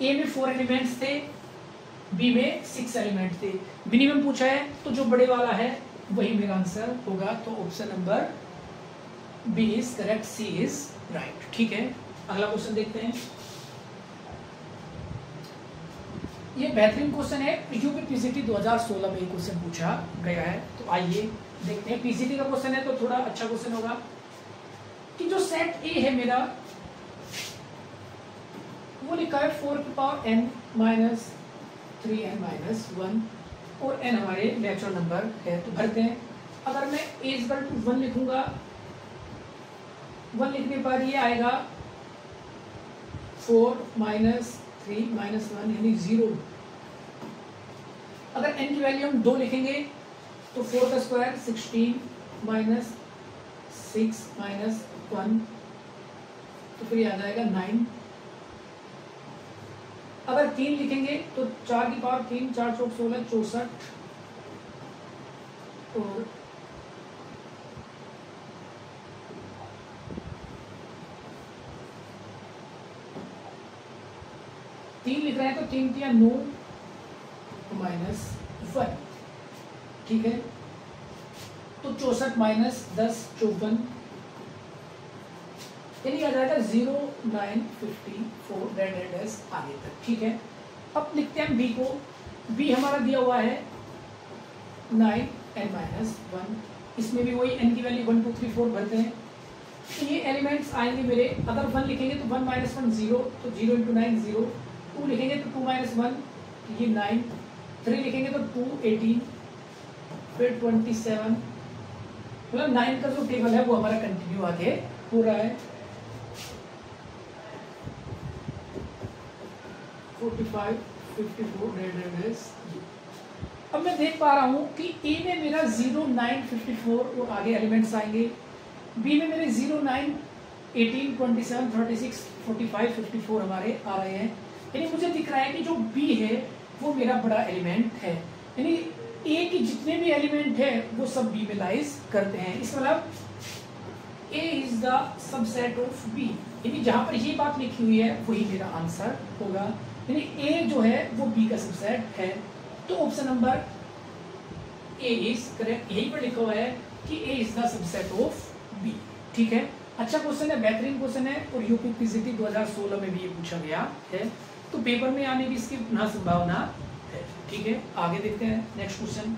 ए में 4 एलिमेंट्स थे, बी में 6 एलिमेंट थे। मिनिमम पूछा है तो जो बड़े वाला है वही मेरा आंसर होगा। तो option number B is correct, C is right. ठीक है, अगला क्वेश्चन देखते हैं। ये बेहतरीन क्वेश्चन है, यूपी पीसीटी 2016 में क्वेश्चन पूछा गया है। तो आइए देखते हैं, पीसीटी का क्वेश्चन है तो थोड़ा अच्छा क्वेश्चन होगा कि जो सेट ए है मेरा वो लिखा है 4 की पावर n माइनस 3n-1 और n हमारे नेचुरल नंबर है। तो भरते हैं। अगर मैं a इक्वल टू 1 लिखूंगा, 1 लिखने पर ये आएगा 4 माइनस 3 माइनस 1 यानी 0। अगर n की वैल्यू हम 2 लिखेंगे तो 4 का स्क्वायर 16 माइनस 6 माइनस 1 तो फिर आ जाएगा 9। अगर 3 लिखेंगे तो 4 की पावर 3 4 चौक 16 64 और 3 लिख रहे हैं तो 3 किया 9 माइनस 1। ठीक है, तो 64 माइनस 10 54 यानी आ जाएगा 0 9 54 रेड आगे तक। ठीक है, अब लिखते हैं बी को। बी हमारा दिया हुआ है 9n-1। इसमें भी वही n की वैल्यू 1 2 3 4 भरते हैं। तो ये एलिमेंट्स आएंगे मेरे। अगर 1 लिखेंगे तो 1 माइनस 1 0 तो 0 × 9 0। 2 लिखेंगे तो 2 माइनस 1 ये 9। 3 लिखेंगे तो 2 18 फिर 27। मतलब 9 का जो टेबल है वो हमारा कंटिन्यू आगे हो रहा है। 45 54 रेड। अब मैं देख पा रहा हूं कि ए में मेरा 0 9 54 और आगे एलिमेंट्स आएंगे। बी में मेरे 0 9 18 27 36 45 54 हमारे आ रहे हैं। यानी मुझे दिख रहा है कि जो बी है वो मेरा बड़ा एलिमेंट है। यानी ए की जितने भी एलिमेंट है वो सब बी में लाइज करते हैं। इस मतलब A is the subset of B. यानी जहां पर ये बात लिखी हुई है वही मेरा आंसर होगा। यानी ए जो है वो बी का सबसेट है। तो option number A is correct. यही पर लिखा हुआ है कि A is the subset of B. ठीक है, अच्छा क्वेश्चन है, बेहतरीन क्वेश्चन है और यूपी पीसीटी 2016 में भी ये पूछा गया है। तो पेपर में आने की इसकी पुनः संभावना है। ठीक है, आगे देखते हैं नेक्स्ट क्वेश्चन।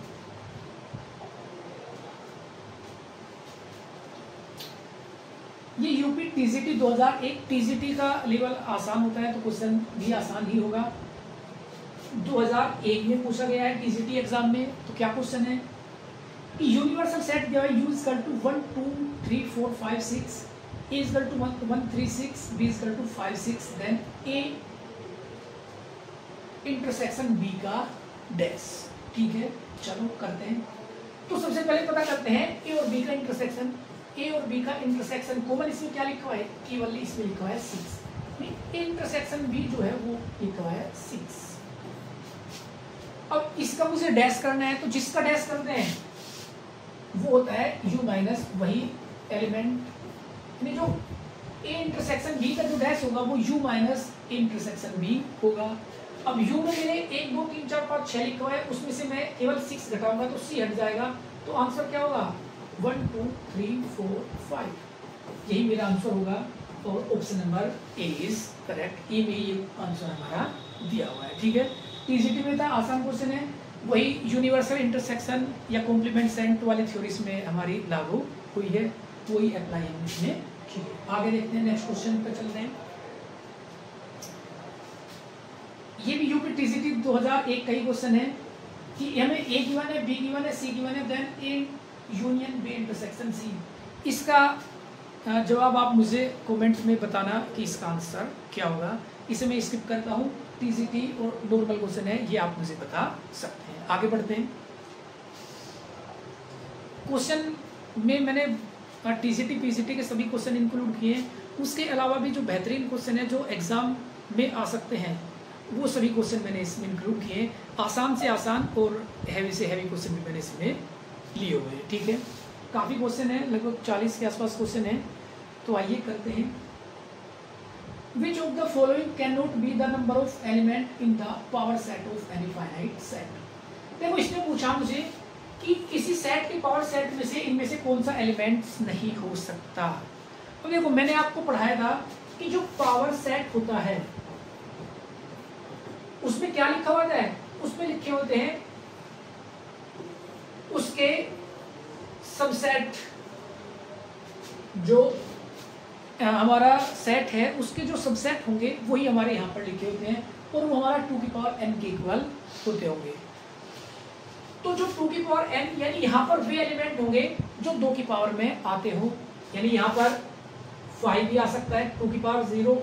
ये यूपी टीजीटी 2001 टीजीटी का लेवल आसान होता है तो क्वेश्चन भी आसान ही होगा। 2001 में पूछा गया है टीजीटी एग्जाम में। तो क्या क्वेश्चन है कि यूनिवर्सल सेट दिया है U is equal to 1 2 3 4 5 6, A is equal to 1 3 6, B is equal to 5 6, then A intersection B का डैश। ठीक है, चलो करते हैं। तो सबसे पहले पता करते हैं A और B का इंटरसेक्शन। A और B का इंटरसेक्शन कॉमन इसमें क्या लिखा हुआ है, केवल इसमें लिखा हुआ है 6। इंटरसेक्शन B जो है वो लिखा हुआ है 6। अब इसका मुझे डैश करना है तो जिसका डैश करते हैं वो होता है U माइनस वही एलिमेंट। यानी जो A इंटरसेक्शन B का जो डैश होगा वो U माइनस इंटरसेक्शन B होगा। अब U में मेरे 1 2 3 4 5 6 लिखा हुआ है, उसमें से मैं केवल 6 घटाऊंगा तो C हट जाएगा। तो आंसर क्या होगा 1 2 3 4 5। यही मेरा आंसर होगा और option number A is correct. A में ये आंसर हमारा दिया हुआ है। ठीक है, टीजीटी में था, आसान क्वेश्चन है। वही यूनिवर्सल इंटरसेक्शन या कॉम्प्लीमेंट सेट वाली थ्योरीज में हमारी लागू हुई है, वही अप्लाई हम इसमें। ठीक है, आगे देखते हैं, नेक्स्ट क्वेश्चन पे चलते हैं। ये भी यूपी टीजीटी 2001 का ही क्वेश्चन है कि हमें ए गिवन है, बी गिवन है, सी गिवन है, then A union B intersection C. इसका जवाब आप मुझे कमेंट में बताना कि इसका आंसर क्या होगा। इसे मैं स्किप करता हूँ। टीजीटी और नॉर्मल क्वेश्चन है, ये आप मुझे बता सकते हैं। आगे बढ़ते हैं। क्वेश्चन में मैंने टीजीटी पीजीटी के सभी क्वेश्चन इंक्लूड किए हैं। उसके अलावा भी जो बेहतरीन क्वेश्चन है जो एग्जाम में आ सकते हैं वो सभी क्वेश्चन मैंने इसमें इंक्लूड किए हैं। आसान से आसान और हैवी से हैवी क्वेश्चन भी मैंने इसमें लिए हुए हैं। ठीक है, काफ़ी क्वेश्चन है, लगभग 40 के आसपास क्वेश्चन है। तो आइए करते हैं। Which of the following cannot be the number of element in the power set of any finite set? देखो इसने पूछा मुझे कि किसी सेट के पावर सेट में से इनमें से कौन सा एलिमेंट्स नहीं हो सकता। तो देखो मैंने आपको पढ़ाया था कि जो पावर सेट होता है उसमें क्या लिखा होता है, उसमें लिखे होते हैं उसके सबसेट। जो हमारा सेट है उसके जो सबसेट होंगे वही हमारे यहाँ पर लिखे होते हैं और वो हमारा 2 की पावर n के इक्वल होते होंगे। तो जो 2 की पावर n यानी यहाँ पर वे एलिमेंट होंगे जो 2 की पावर में आते हो। यानी यहाँ पर 5 भी आ सकता है 2 की पावर 0,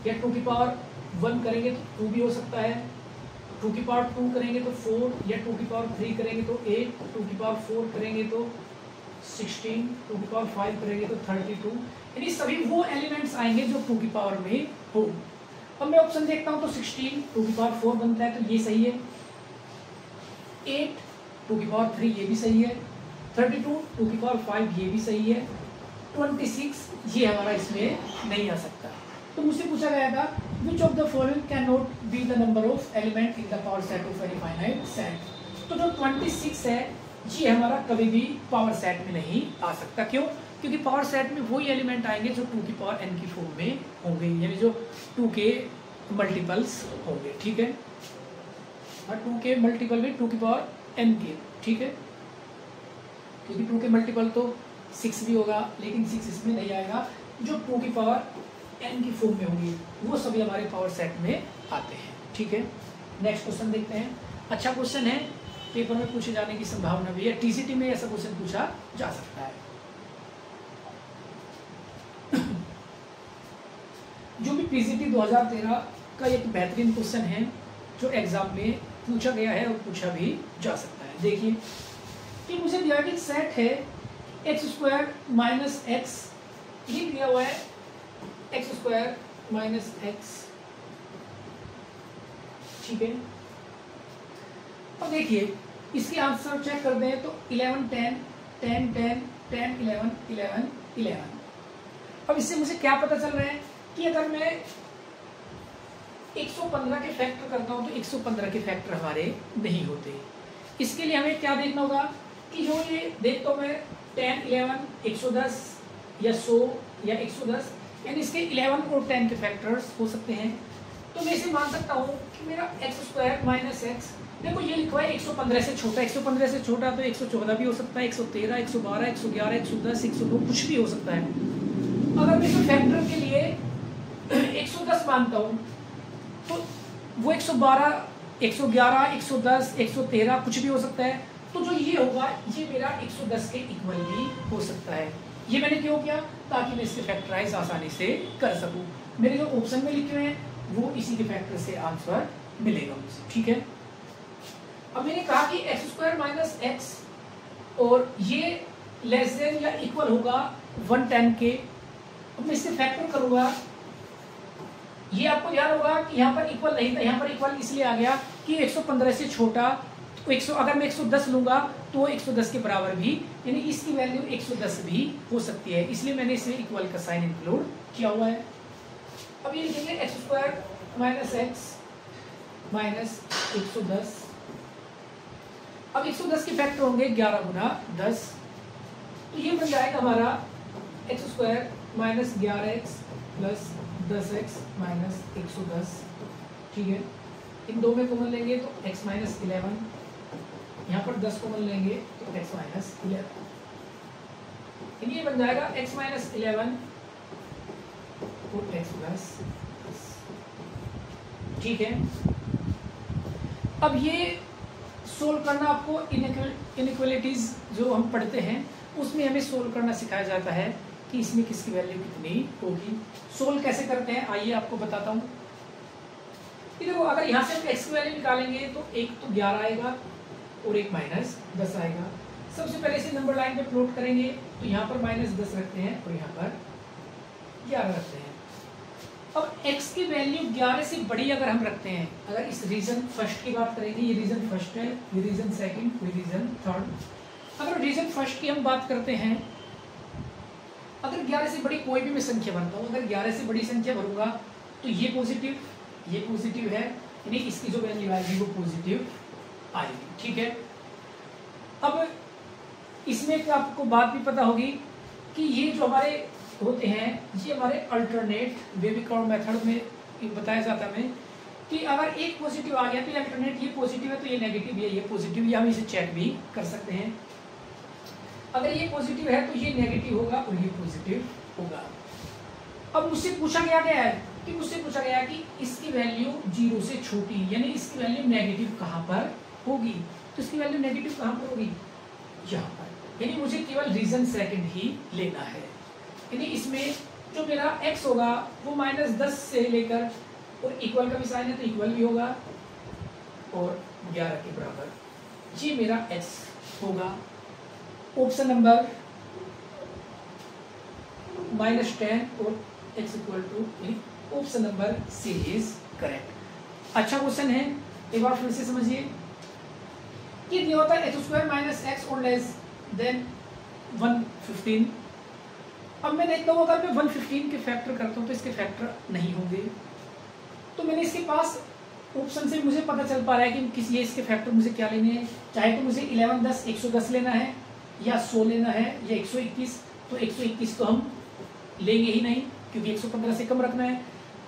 या 2 की पावर 1 करेंगे तो 2 भी हो सकता है, 2 की पावर 2 करेंगे तो 4, या 2 की पावर 3 करेंगे तो 8, 2 की पावर 4 करेंगे तो 16, 2 की पावर 5 करेंगे तो 32। यानी सभी वो एलिमेंट्स आएंगे जो 2 की पावर में हो। अब मैं ऑप्शन देखता हूं तो 16 2 की पावर 4 बनता है तो ये सही है, 8 2 की पावर 3 ये भी सही है, 32 2 की पावर 5 ये भी सही है, 26 ये हमारा इसमें नहीं आ सकता। तो मुझसे पूछा गया था विच of the following can not be the number of element in the power set of any finite set. तो जो 26 है ये हमारा कभी भी पावर सेट में नहीं आ सकता। क्यों? क्योंकि पावर सेट में वही एलिमेंट आएंगे जो 2 की पावर n की फॉर्म में होंगे, यानी जो 2 के मल्टीपल्स होंगे। ठीक है, और 2 के मल्टीपल में 2 की पावर n के। ठीक है, क्योंकि 2 के मल्टीपल तो 6 भी होगा, लेकिन 6 इसमें नहीं आएगा। जो 2 की पावर n की फॉर्म में होंगी वो सभी हमारे पावर सेट में आते हैं। ठीक है, नेक्स्ट क्वेश्चन देखते हैं। अच्छा क्वेश्चन है, पेपर में पूछे जाने की संभावना भी है, टीसीटी में ऐसा क्वेश्चन पूछा जा सकता है। जो भी पीसीटी 2013 का एक बेहतरीन क्वेश्चन है जो एग्जाम में पूछा गया है और पूछा भी जा सकता है। देखिए कि मुझे दिया गया सेट है x² माइनस एक्स, ये दिया हुआ है x² माइनस एक्स। ठीक है, अब देखिए इसके आंसर चेक कर दें तो 11 10 10 10 10 11 11 11। अब इससे मुझे क्या पता चल रहा है कि अगर मैं 115 के फैक्टर करता हूं तो 115 के फैक्टर हमारे नहीं होते। इसके लिए हमें क्या देखना होगा कि जो ये देखता हूं मैं 10 11 110 या 100 या 110, यानी इसके 11 और 10 के फैक्टर्स हो सकते हैं। तो मैं इसे मान सकता हूँ कि मेरा x² माइनस एक्स, देखो ये लिखा है 115 से छोटा, 115 से छोटा तो 114 भी हो सकता है, 113 112 111 110 102 कुछ भी हो सकता है। अगर मैं इसे फैक्टर के लिए 110 मानता हूँ तो वो 112 111 110 113 कुछ भी हो सकता है। तो जो ये होगा ये मेरा 110 के इक्वल भी हो सकता है। ये मैंने क्यों किया? ताकि मैं इससे फैक्टराइज आसानी से कर सकूं। मेरे जो ऑप्शन में लिखे हुए हैं वो इसी के फैक्टर से आंसर मिलेगा मुझे। ठीक है, अब मैंने कहा कि x² माइनस एक्स और ये लेस देन या इक्वल होगा 110 के। अब मैं इससे फैक्टर करूंगा, ये आपको याद होगा कि यहाँ पर इक्वल नहीं था, यहाँ पर इक्वल इसलिए आ गया कि 115 से छोटा तो 100, अगर मैं 110 लूंगा तो 110 के बराबर भी, यानी इसकी वैल्यू 110 भी हो सकती है, इसलिए मैंने इसे इक्वल का साइन इंक्लूड किया हुआ है। अब ये लिखेंगे x² माइनस एक्स माइनस 110। अब 110 के फैक्टर होंगे 11 गुना 10, तो ये बन जाएगा हमारा x² minus 11x plus 10x minus 110। ठीक है, इन दो में कॉमन लेंगे तो x माइनस 11, यहाँ पर 10 कॉमन लेंगे तो x माइनस 11, ये बन जाएगा x माइनस 11 तो x प्लस 10। ठीक है, अब ये सोल्व करना आपको इनइक्वालिटीज जो हम पढ़ते हैं उसमें हमें सोल्व करना सिखाया जाता है कि इसमें किसकी वैल्यू कितनी होगी। सोल्व कैसे करते हैं आइए आपको बताता हूँ। देखो अगर यहाँ से हम x की वैल्यू निकालेंगे तो एक तो 11 आएगा और एक -10 आएगा। सबसे पहले इसे नंबर लाइन पे प्लॉट करेंगे तो यहाँ पर -10 रखते हैं और यहाँ पर 11 रखते हैं। अब x की वैल्यू 11 से बड़ी अगर हम रखते हैं, अगर इस रीजन फर्स्ट की बात करेंगे, ये रीजन फर्स्ट है, ये रीजन सेकंड, ये रीजन थर्ड। अगर रीजन फर्स्ट की हम बात करते हैं, अगर 11 से बड़ी कोई भी मैं संख्या भरता हूँ, अगर 11 से बड़ी संख्या भरूंगा तो ये पॉजिटिव है, यानी इसकी जो वैल्यू आएगी वो पॉजिटिव आएगी। ठीक है, अब इसमें आपको बात भी पता होगी कि ये जो हमारे होते हैं ये हमारे अल्टरनेट वेविक्रॉन मेथड में बताया जाता है हमें कि अगर एक पॉजिटिव आ गया तो ये अल्टरनेट, ये पॉजिटिव है तो ये नेगेटिव है, ये पॉजिटिव, या हम इसे चेक भी कर सकते हैं। अगर ये पॉजिटिव है तो ये नेगेटिव होगा और ये पॉजिटिव होगा। अब मुझसे पूछा गया है कि इसकी वैल्यू 0 से छोटी, यानी इसकी वैल्यू नेगेटिव कहाँ पर होगी, तो इसकी वैल्यू नेगेटिव कहाँ पर होगी, यहाँ पर। यानी मुझे केवल रीजन सेकंड ही लेना है, यानी इसमें जो मेरा x होगा वो -10 से लेकर, और इक्वल का भी साइन है तो इक्वल भी होगा, और 11 के बराबर ये मेरा x होगा। ऑप्शन नंबर -10 और x = option number C is correct. अच्छा क्वेश्चन है, एक बार फिर से समझिए कि दिया होता है x² - x और लेस देन 115। अब मैं देखता हूँ अगर मैं 115 के फैक्टर करता हूँ तो इसके फैक्टर नहीं होंगे, तो मैंने इसके पास ऑप्शन से मुझे पता चल पा रहा है कि किस ये इसके फैक्टर मुझे क्या लेने हैं, चाहे तो मुझे 11 10 110 लेना है, या 100 लेना है, या 121। तो 121 तो हम लेंगे ही नहीं क्योंकि 115 से कम रखना है,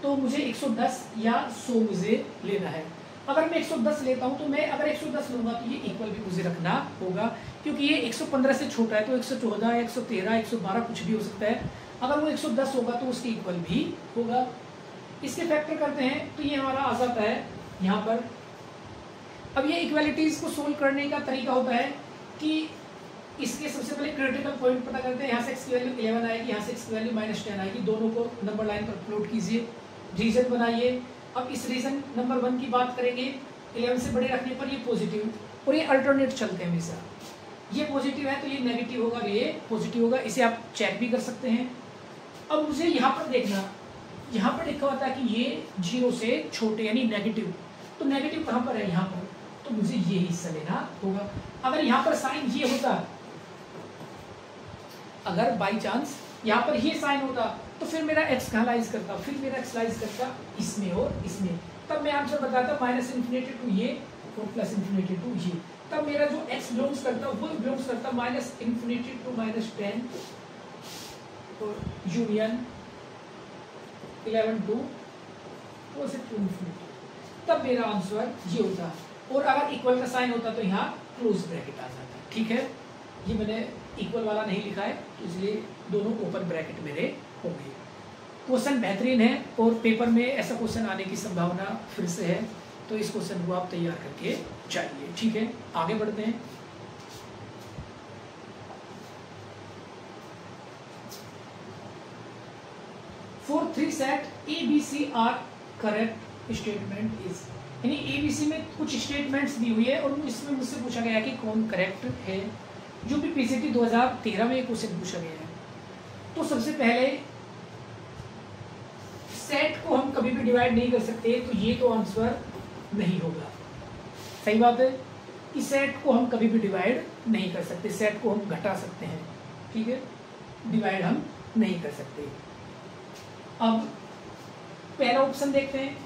तो मुझे 110 या 100 मुझे लेना है। अगर मैं 110 लेता हूं तो मैं अगर 110 लूंगा तो ये इक्वल भी मुझे रखना होगा, क्योंकि ये 115 से छोटा है तो 114 113 112 कुछ भी हो सकता है। अगर वो 110 होगा तो उसके इक्वल भी होगा। इसके फैक्टर करते हैं तो ये हमारा आ जाता है यहाँ पर। अब ये इक्वालिटीज को सोल्व करने का तरीका होता है कि इसके सबसे पहले क्रिटिकल पॉइंट पता करते हैं। यहाँ से x की वैल्यू 11 आएगी, यहाँ से x की वैल्यू -10 आएगी, दोनों को नंबर लाइन पर प्लॉट कीजिए, रीजन बनाइए। अब इस रीजन नंबर 1 की बात करेंगे, 11 से बड़े रखने पर ये पॉजिटिव, और ये अल्टरनेट चलते हैं हमेशा, ये पॉजिटिव है तो ये नेगेटिव होगा, ये पॉजिटिव होगा, इसे आप चेक भी कर सकते हैं। अब मुझे यहाँ पर देखना, यहाँ पर लिखा होता है कि ये 0 से छोटे यानी नेगेटिव, तो नेगेटिव कहाँ पर है, यहाँ पर, तो मुझे ये हिस्सा लेना होगा। अगर यहाँ पर साइन ये होता, अगर बाई चांस यहाँ पर ये साइन होता तो फिर मेरा x कहाँ लाइज करता, फिर मेरा x लाइज करता इसमें और इसमें, तब मैं आंसर बताता -∞ टू ये और +∞ टू ये, तब मेरा जो x बिलोंग्स करता वो बिलोंग्स करता -∞ टू -10 और यूनियन 11 टू +∞, तब मेरा आंसर ये होता। और अगर इक्वल का साइन होता तो यहाँ क्लोज ब्रैकेट आ जाता। ठीक है, ये मैंने इक्वल वाला नहीं लिखा है तो इसलिए दोनों ओपन ब्रैकेट मेरे होंगे। क्वेश्चन बेहतरीन है और पेपर में ऐसा क्वेश्चन आने की संभावना फिर से है, तो इस क्वेश्चन को आप तैयार करके चाहिए। ठीक है, आगे बढ़ते हैं। For 3 set ABC are correct statement is, यानी ABC में कुछ स्टेटमेंट्स दी हुई है और इसमें मुझसे पूछा गया है कि कौन करेक्ट है, जो भी पीसीटी 2013 में एक क्वेश्चन पूछा गया है। तो सबसे पहले सेट को हम कभी भी डिवाइड नहीं कर सकते, तो ये तो आंसर नहीं होगा। सही बात है कि सेट को हम कभी भी डिवाइड नहीं कर सकते, सेट को हम घटा सकते हैं, ठीक है, डिवाइड हम नहीं कर सकते। अब पहला ऑप्शन देखते हैं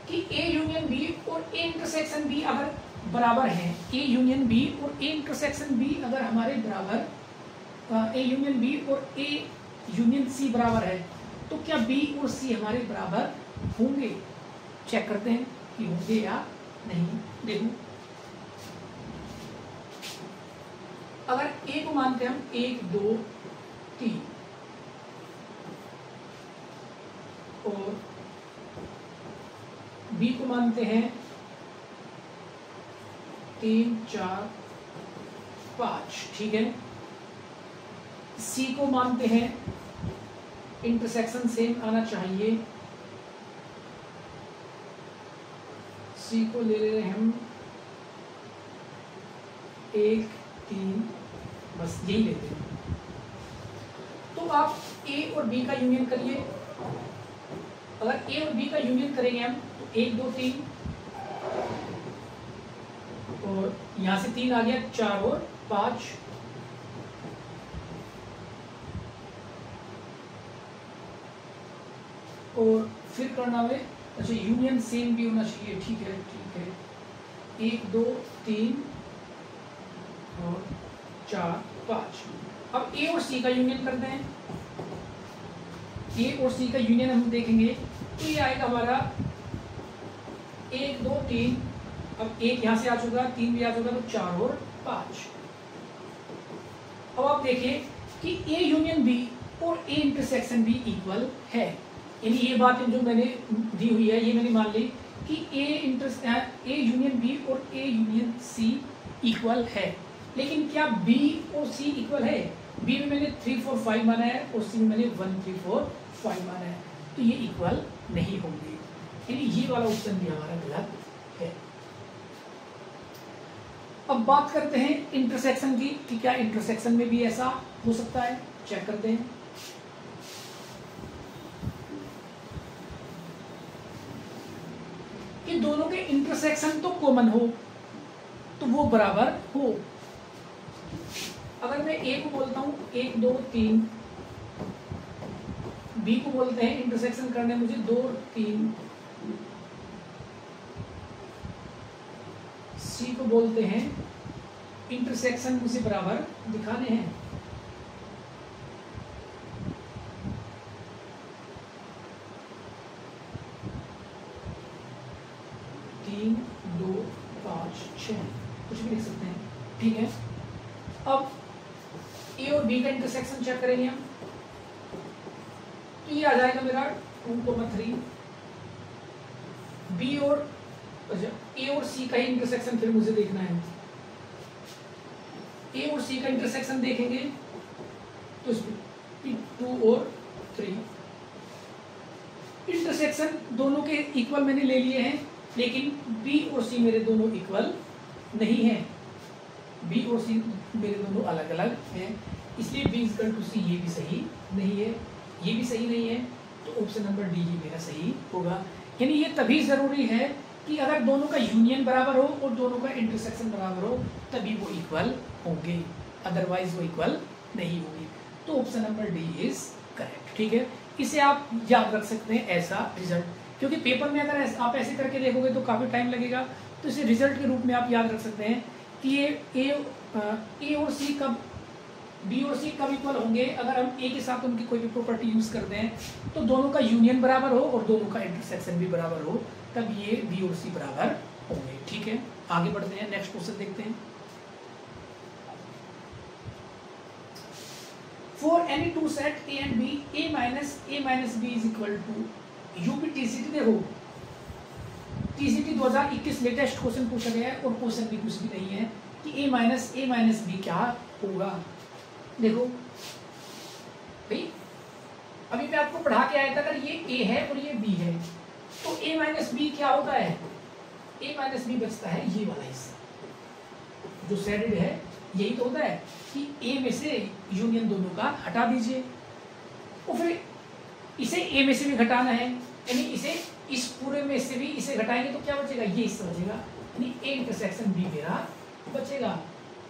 कि ए यूनियन बी और ए इंटरसेक्शन बी अगर बराबर है, ए यूनियन बी और ए इंटरसेक्शन बी अगर हमारे बराबर, ए यूनियन बी और ए यूनियन सी बराबर है, तो क्या बी और सी हमारे बराबर होंगे? चेक करते हैं कि होंगे या नहीं। देखो, अगर ए को मानते हैं हम 1 2 3 और बी को मानते हैं 3 4 5, ठीक है। सी को मानते हैं इंटरसेक्शन सेम आना चाहिए, सी को ले रहे हैं हम 1 3, बस यही लेते हैं। तो आप ए और बी का यूनियन करिए। अगर ए और बी का यूनियन करेंगे हम तो 1 2 3, और यहां से 3 आ गया, 4 और 5, और फिर करना है, अच्छा यूनियन सेम भी होना चाहिए, ठीक है ठीक है। 1 2 3 और 4 5। अब ए और सी का यूनियन करते हैं। ए और सी का यूनियन हम देखेंगे तो ये आएगा हमारा 1 2 3, अब 1 यहां से आ चुका, 3 भी आ चुका, तो 4 और 5। अब आप देखिए कि ए यूनियन बी और ए इंटरसेक्शन बी इक्वल है, यानी ये बात जो मैंने दी हुई है ये मैंने मान ली कि ए यूनियन बी और ए यूनियन सी इक्वल है। लेकिन क्या बी और सी इक्वल है? बी में मैंने 3 4 5 माना है और सी में मैंने 1 3 4 5 माना है, तो ये इक्वल नहीं होंगे, यानी ये वाला ऑप्शन भी हमारा गलत है। अब बात करते हैं इंटरसेक्शन की कि क्या इंटरसेक्शन में भी ऐसा हो सकता है, चेक करते हैं। कि दोनों के इंटरसेक्शन तो कॉमन हो, तो वो बराबर हो। अगर मैं ए को बोलता हूं 1 2 3, बी को बोलते हैं इंटरसेक्शन करने मुझे 2 और 3, सी को बोलते हैं इंटरसेक्शन मुझे बराबर दिखाने हैं, तीन 2 5 6, कुछ भी लिख सकते हैं, ठीक है। अब ए और बी का इंटरसेक्शन चेक करेंगे हम, तो ये आ जाएगा मेरा 2,3। बी और अच्छा ए और सी का ही इंटरसेक्शन फिर मुझे देखना है। ए और सी का इंटरसेक्शन देखेंगे तो इसमें 2 और 3। इंटरसेक्शन दोनों के इक्वल मैंने ले लिए हैं, लेकिन बी और सी मेरे दोनों इक्वल नहीं है, बी और सी मेरे दोनों अलग अलग हैं, इसलिए बी इक्वल टू सी ये भी सही नहीं है, ये भी सही नहीं है, तो ऑप्शन नंबर डी ही मेरा सही होगा। यानी ये तभी जरूरी है कि अगर दोनों का यूनियन बराबर हो और दोनों का इंटरसेक्शन बराबर हो तभी वो इक्वल होंगे, अदरवाइज वो इक्वल नहीं होंगे। तो option number D is correct, ठीक है। इसे आप याद रख सकते हैं ऐसा रिजल्ट, क्योंकि पेपर में अगर आप ऐसे करके देखोगे तो काफ़ी टाइम लगेगा, तो इसे रिजल्ट के रूप में आप याद रख सकते हैं कि ये ए और सी कब, बी और सी कब इक्वल होंगे। अगर हम ए के साथ उनकी कोई भी प्रॉपर्टी यूज करते हैं तो दोनों का यूनियन बराबर हो और दोनों का इंटरसेक्शन भी बराबर हो, तब ये बी और सी बराबर होंगे, ठीक है। आगे बढ़ते हैं, नेक्स्ट क्वेश्चन देखते हैं। For any two set A and B, A minus B is equal to UP TCT देखो, टीसीटी 2021 लेटेस्ट क्वेश्चन पूछा गया है और क्वेश्चन भी कुछ भी नहीं है कि A माइनस बी क्या होगा। देखो भाई अभी मैं आपको पढ़ा के आया था, अगर ये A है और ये B है तो A माइनस बी क्या होता है, A माइनस बी बचता है ये वाला हिस्सा जो शेडेड है, यही तो होता है कि A में से यूनियन दोनों का हटा दीजिए और फिर इसे A में से भी घटाना है, यानी इसे इस पूरे में से भी इसे घटाएंगे तो क्या बचेगा, ये हिस्सा बचेगा, यानी A इंटरसेक्शन B मेरा बचेगा।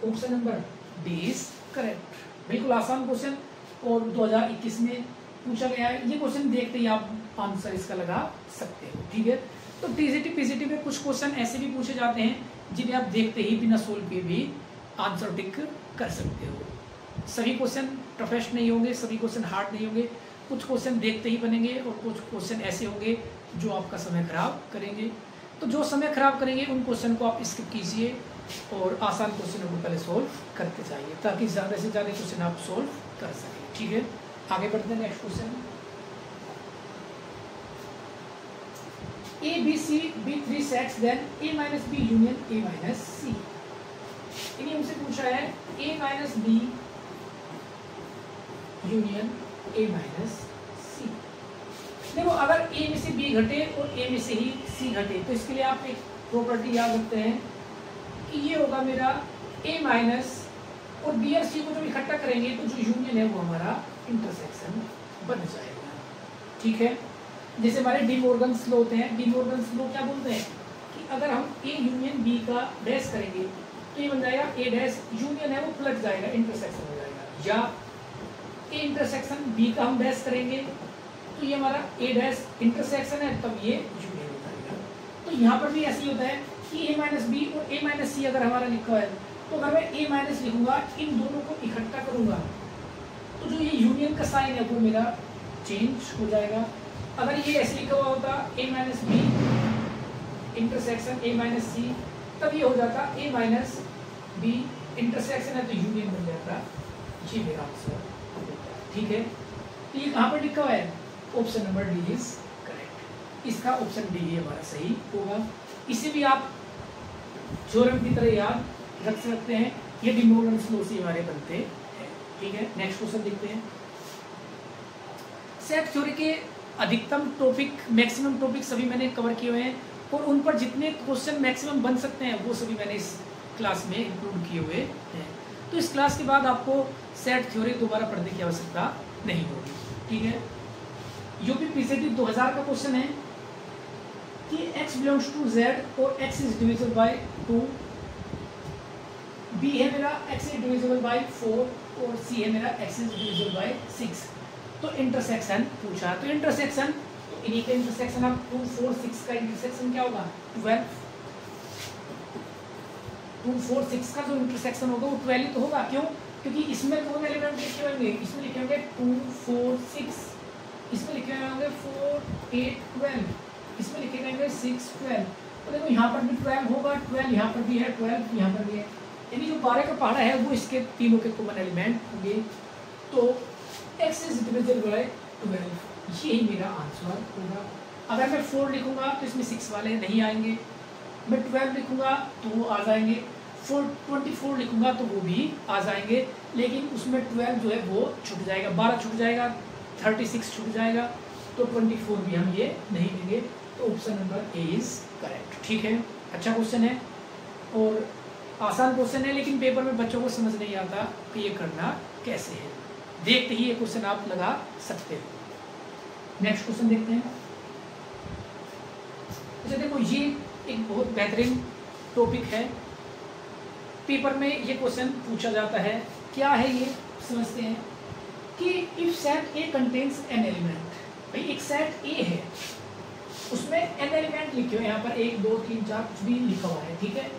Option number D is correct. बिल्कुल आसान क्वेश्चन और 2021 में पूछा गया है, ये क्वेश्चन देखते ही आप आंसर इसका लगा सकते हो, ठीक है। तो टीसीटी पीसीटी में कुछ क्वेश्चन ऐसे भी पूछे जाते हैं जिन्हें आप देखते ही बिना सोल्व किए भी आंसर टिक कर सकते हो। सभी क्वेश्चन टफेस्ट नहीं होंगे, सभी क्वेश्चन हार्ड नहीं होंगे, कुछ क्वेश्चन देखते ही बनेंगे और कुछ क्वेश्चन ऐसे होंगे जो आपका समय खराब करेंगे। तो जो समय खराब करेंगे उन क्वेश्चन को आप स्किप कीजिए और आसान क्वेश्चनों को पहले सोल्व करते जाइए ताकि ज़्यादा से ज़्यादा क्वेश्चन आप सोल्व कर सकें, ठीक है। आगे बढ़ते हैं, next question. A B C B 3 sets then A minus B union A minus C। यानी हमसे पूछा है a minus B union a minus C. देखो अगर a में से b घटे और a में से ही c घटे तो इसके लिए आप एक प्रॉपर्टी याद रखते हैं कि ये होगा मेरा a माइनस और b और c को जब इकट्ठा करेंगे तो जो यूनियन है वो हमारा इंटरसेक्शन बन जाएगा। ठीक है, जैसे हमारे डी मॉर्गन्स लॉ होते हैं, डी मॉर्गन्स लॉ क्या बोलते हैं कि अगर हम a यूनियन b का डैश करेंगे तो ये बन जाएगा a डैश यूनियन है वो पलट जाएगा, इंटरसेक्शन हो जाएगा, या a इंटरसेक्शन b का हम डैश करेंगे तो ये हमारा a डैश इंटरसेक्शन है तब ये यूनियन हो जाएगा। तो यहाँ पर भी ऐसे ही होता है कि a माइनस बी और a माइनस सी अगर हमारा लिखा है तो अगर मैं a माइनस लिखूंगा इन दोनों को इकट्ठा करूंगा तो जो ये यूनियन का साइन है वो मेरा चेंज हो जाएगा। अगर ये ऐसे लिखा हुआ होता a minus B intersection a minus C तब ये हो जाता a माइनस बी इंटरसेक्शन है तो यूनियन बन जाता। ये मेरा आंसर होता। ठीक है, तो ये कहाँ पर लिखा हुआ है? Option number D is correct. इसका ऑप्शन डी ही हमारा सही होगा। इसे भी आप थ्योरम की तरह याद रख सकते हैं, ये डी मॉर्गन्स लॉ से हमारे बनते हैं। ठीक है, नेक्स्ट क्वेश्चन देखते हैं। सेट थ्योरी के अधिकतम टॉपिक, मैक्सिमम टॉपिक सभी मैंने कवर किए हुए हैं और उन पर जितने क्वेश्चन मैक्सिमम बन सकते हैं वो सभी मैंने इस क्लास में इंक्लूड किए हुए हैं। तो इस क्लास के बाद आपको सेट थ्योरी दोबारा पढ़ने की आवश्यकता नहीं होगी। ठीक है, यूपी पीसीटी 2000 का क्वेश्चन है कि x बिलोंग्स टू z और x is divisible by 2, b है मेरा x इज डिविजिबल बाय 4 और c है मेरा x इज डिविजिबल बाय 6। तो इंटरसेक्शन पूछा, तो इंटरसेक्शन तो इन्हीं का इंटरसेक्शन आप 2, 4, 6 का इंटरसेक्शन क्या होगा? 12। 2, 4, 6 का जो इंटरसेक्शन होगा वो 12 ही तो होगा। क्यों? क्योंकि इसमें कौन एलिमेंट लिखे होंगे? इसमें लिखे होंगे 2, 4, 6, इसमें लिखे होंगे 4, 8, 12, इसमें लिखे होंगे 6, 12। तो देखो यहाँ पर भी 12 होगा, 12 यहाँ पर भी है, 12 यहाँ पर भी है, यानी जो 12 का पहाड़ा है वो इसके तीनों के कॉमन एलिमेंट होंगे। तो x इज डिविजिबल बाय 12, यही मेरा आंसर होगा। अगर मैं 4 लिखूंगा तो इसमें 6 वाले नहीं आएंगे, मैं 12 लिखूंगा तो वो आ जाएंगे, 24 लिखूंगा तो वो भी आ जाएंगे, लेकिन उसमें 12 जो है वो छूट जाएगा, 12 छूट जाएगा, 36 छूट जाएगा, तो 24 भी हम ये नहीं लेंगे। तो option number A is correct. ठीक है, अच्छा क्वेश्चन है और आसान क्वेश्चन है, लेकिन पेपर में बच्चों को समझ नहीं आता कि ये करना कैसे है। देखते ही ये क्वेश्चन आप लगा सकते हो। नेक्स्ट क्वेश्चन देखते हैं। अच्छा देखो, ये एक बहुत बेहतरीन टॉपिक है, पेपर में ये क्वेश्चन पूछा जाता है। क्या है ये समझते हैं कि if set A contains an element, भाई एक सेट ए है उसमें एन एलिमेंट लिखे हुए, यहाँ पर 1, 2, 3, 4 कुछ भी लिखा हुआ है, ठीक है।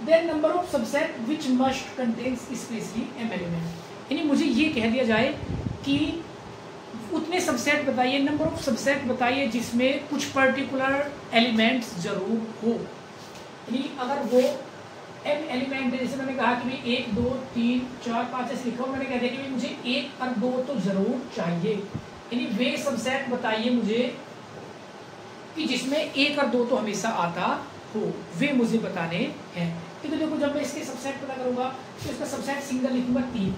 Then number of subset which must contains specially M element, यानी मुझे ये कह दिया जाए कि उतने सबसेट बताइए, नंबर ऑफ सबसेट बताइए जिसमें कुछ पर्टिकुलर एलिमेंट्स जरूर हो। यानी अगर वो एम एलिमेंट है, जैसे मैंने कहा कि भाई 1, 2, 3, 4, 5 ऐसे लिखा हो, मैंने कह दिया कि भाई मुझे 1 और 2 तो जरूर चाहिए, यानी वे सबसेट बताइए मुझे कि जिसमें 1 और 2 तो हमेशा आता हो, वे मुझे बताने हैं। क्योंकि देखो जब मैं इसके सबसेट पता करूंगा तो इसका सबसेट सिंगल लिखूंगा 3,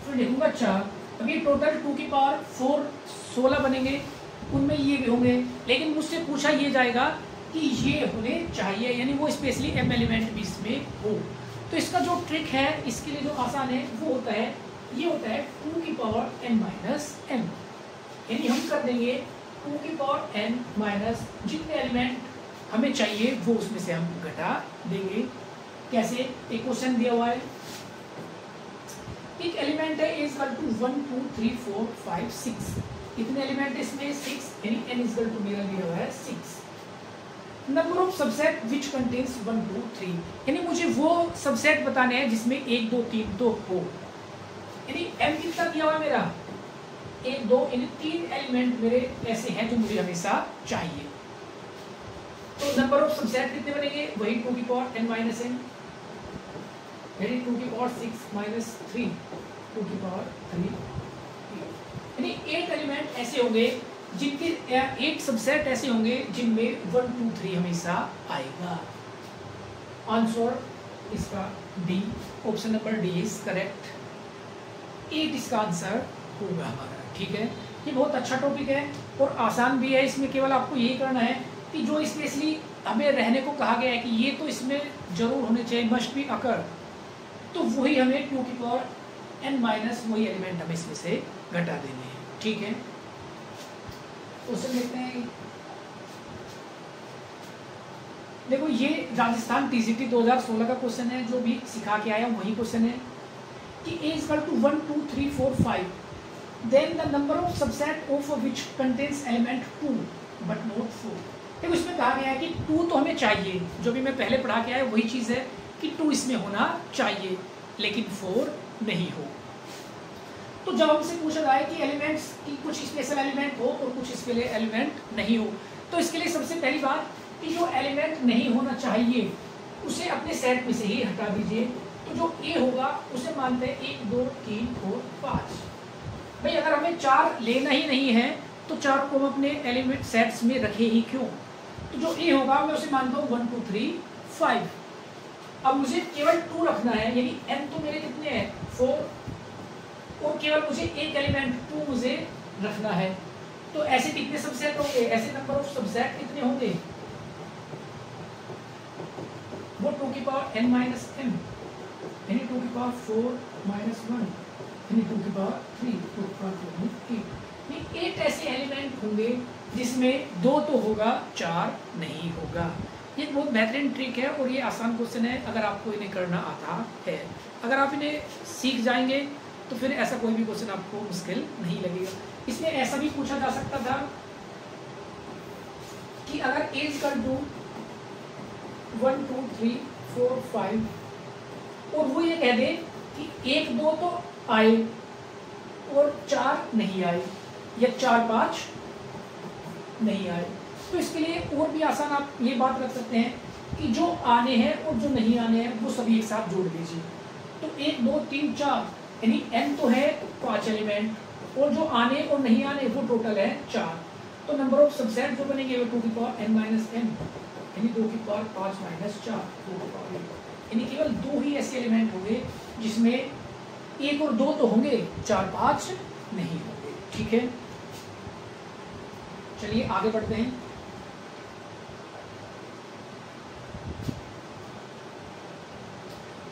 फिर लिखूंगा 4, अब ये टोटल 2 की पावर 4 16 बनेंगे, उनमें ये भी होंगे, लेकिन मुझसे पूछा ये जाएगा कि ये होने चाहिए, यानी वो स्पेशली एम एलिमेंट भी इसमें हो। तो इसका जो ट्रिक है, इसके लिए जो आसान है वो होता है, ये होता है 2 की पावर n माइनस m, यानी हम कर देंगे 2 की पावर n माइनस जितने एलिमेंट हमें चाहिए वो उसमें से हम घटा देंगे। कैसे? एक क्वेश्चन दिया हुआ है, एक एलिमेंट है a इक्वल टू 1, 2, 3, 4, 5, 6, कितने एलिमेंट इसमें 6, यानी n इक्वल टू मेरा दिया हुआ है 6। Number of subset which contains 1, 2, 3, यानी मुझे वो सबसेट बताने हैं जिसमें 1, 2, 3 तो हो, यानी m कितना दिया हुआ है मेरा 1, 2, यानी 3 एलिमेंट मेरे ऐसे हैं जो मुझे हमेशा चाहिए। तो नंबर ऑफ सबसेट कितने बनेंगे? वही 2 की पावर n माइनस m, यानी 2 की पावर 6 माइनस 3, 2 की पावर 3, यानी 8 एलिमेंट ऐसे होंगे जिनके 8 सबसेट ऐसे होंगे जिनमें 1, 2, 3 हमेशा आएगा। आंसर इसका D, option number D is correct. 8 इसका आंसर होगा हमारा। ठीक है, ये बहुत अच्छा टॉपिक है और आसान भी है। इसमें केवल आपको यही करना है कि जो स्पेशली हमें रहने को कहा गया है कि ये तो इसमें जरूर होने चाहिए, मस्ट बी अकर, तो वही हमें 2 की पावर n माइनस वही एलिमेंट हमें इसमें से घटा देने हैं। ठीक है, क्वेश्चन देखते हैं। देखो ये राजस्थान टीजीटी 2016 का क्वेश्चन है, जो भी सिखा के आया वही क्वेश्चन है कि a equal to 1 2 3 4 5 then the number of subset of which contains element 2 but not 4। देखो इसमें कहा गया है कि 2 तो हमें चाहिए, जो भी मैं पहले पढ़ा के आया वही चीज़ है कि 2 इसमें होना चाहिए, लेकिन 4 नहीं हो। तो जब हमसे पूछा जाए कि एलिमेंट्स की कुछ स्पेशल एलिमेंट हो और कुछ स्पेशल एलिमेंट नहीं हो, तो इसके लिए सबसे पहली बात कि जो एलिमेंट नहीं होना चाहिए उसे अपने सेट में से ही हटा दीजिए। तो जो ए होगा उसे मानते हैं 1 2 3 4 5। भाई अगर हमें 4 लेना ही नहीं है तो 4 को हम अपने एलिमेंट सेट्स में रखे ही क्यों। तो जो ए होगा मैं उसे मानता हूँ 1 2 3 5। अब मुझे केवल 2 रखना है, यानी n तो मेरे कितने हैं 4, और केवल मुझे एक एलिमेंट 2 मुझे रखना है। तो ऐसे कितने सबसेट होंगे, ऐसे नंबर ऑफ सबसेट कितने होंगे, वो 2 की पावर n माइनस m, यानी 2 की पावर 4 माइनस 1, यानी 2 की पावर 3, 2 की पावर 8। 8 ऐसे एलिमेंट होंगे जिसमें 2 तो होगा 4 नहीं होगा। ये बहुत बेहतरीन ट्रिक है और ये आसान क्वेश्चन है अगर आपको इन्हें करना आता है। अगर आप इन्हें सीख जाएंगे तो फिर ऐसा कोई भी क्वेश्चन आपको मुश्किल नहीं लगेगा। इसमें ऐसा भी पूछा जा सकता था कि अगर a इक्वल टू 1 2 3 4 5 और वो ये कह दे कि 1 2 तो आए और 4 नहीं आए या 4 5 नहीं आए, तो इसके लिए और भी आसान आप ये बात रख सकते हैं कि जो आने हैं और जो नहीं आने हैं वो सभी एक साथ जोड़ दीजिए। तो 1 2 3 4 यानी n तो है 5 एलिमेंट, और जो आने और नहीं आने वो टोटल है 4। तो नंबर ऑफ सबसेट जो बनेंगे वो 2 की पावर n माइनस m, यानी 2 की पावर 5 माइनस 4, 2 की पावर 8, यानी केवल 2 ही ऐसे एलिमेंट होंगे जिसमें 1 और 2 तो होंगे, 4 5 नहीं होंगे। ठीक है, चलिए आगे बढ़ते हैं।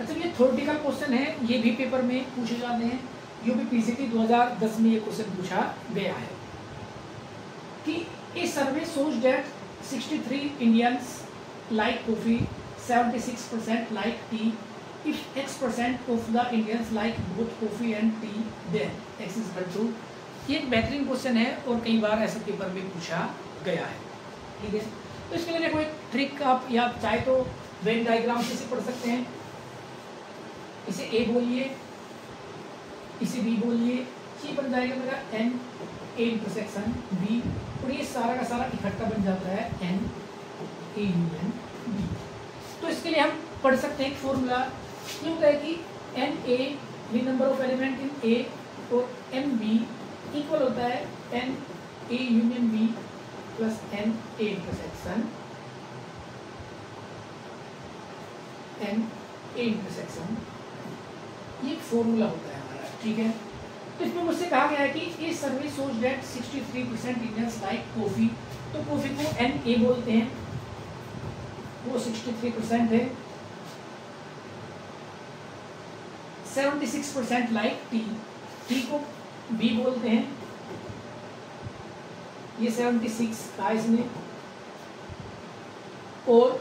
अच्छा, ये थ्योरेटिकल क्वेश्चन है, ये भी पेपर में पूछे जाते हैं। यूपी पीसीटी 2010 में ये क्वेश्चन पूछा गया है कि a survey shows that 63 Indians like coffee, 76% like tea. If x% of the Indians like both coffee and tea, then x is equal to. ये एक बेहतरीन क्वेश्चन है और कई बार ऐसे पेपर में पूछा गया है। ठीक है, तो इसके लिए देखो एक ट्रिक, आप या चाहे तो वेन डायग्राम से पढ़ सकते हैं। इसे A बोलिए, इसे B बोलिए, ये बन जाएगा मेरा N A इंटरसेक्शन B, और ये सारा का सारा इकट्ठा बन जाता है N A यूनियन B। तो इसके लिए हम पढ़ सकते हैं फॉर्मूला, ये होता है कि N A ये number of element in A और M B इक्वल होता है N A union B plus N A intersection N A intersection, ये फॉर्मूला होता है हमारा। ठीक है, तो इसमें मुझसे कहा गया है कि a survey shows that 63% Indians like coffee. तो कॉफी को एन ए बोलते हैं, वो 63% है। 76% लाइक टी, टी को बी बोलते हैं, ये 76 का इसमें, और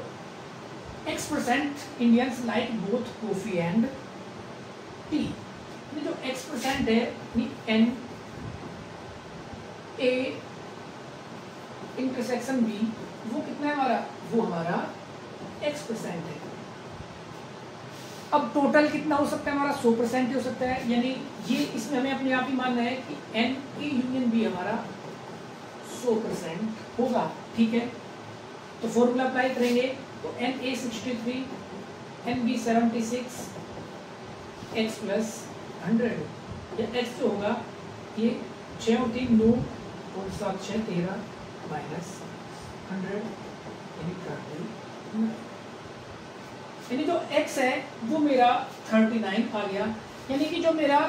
x% Indians like both coffee and tea. जो x% है n a इंटरसेक्शन b, वो कितना है हमारा, वो हमारा x% है। अब टोटल कितना हो सकता है हमारा, 100% हो सकता है, यानी ये इसमें हमें अपने आप ही मानना है कि n a यूनियन b हमारा 100% होगा। ठीक है, तो फॉर्मूला अप्लाई करेंगे तो n a 63, n b 76, x plus 100, या x जो होगा ये 6 और 3 9 और 7 6 13 माइनस 100 यानी 30। यानी जो x है वो मेरा 39 आ गया, यानी कि जो मेरा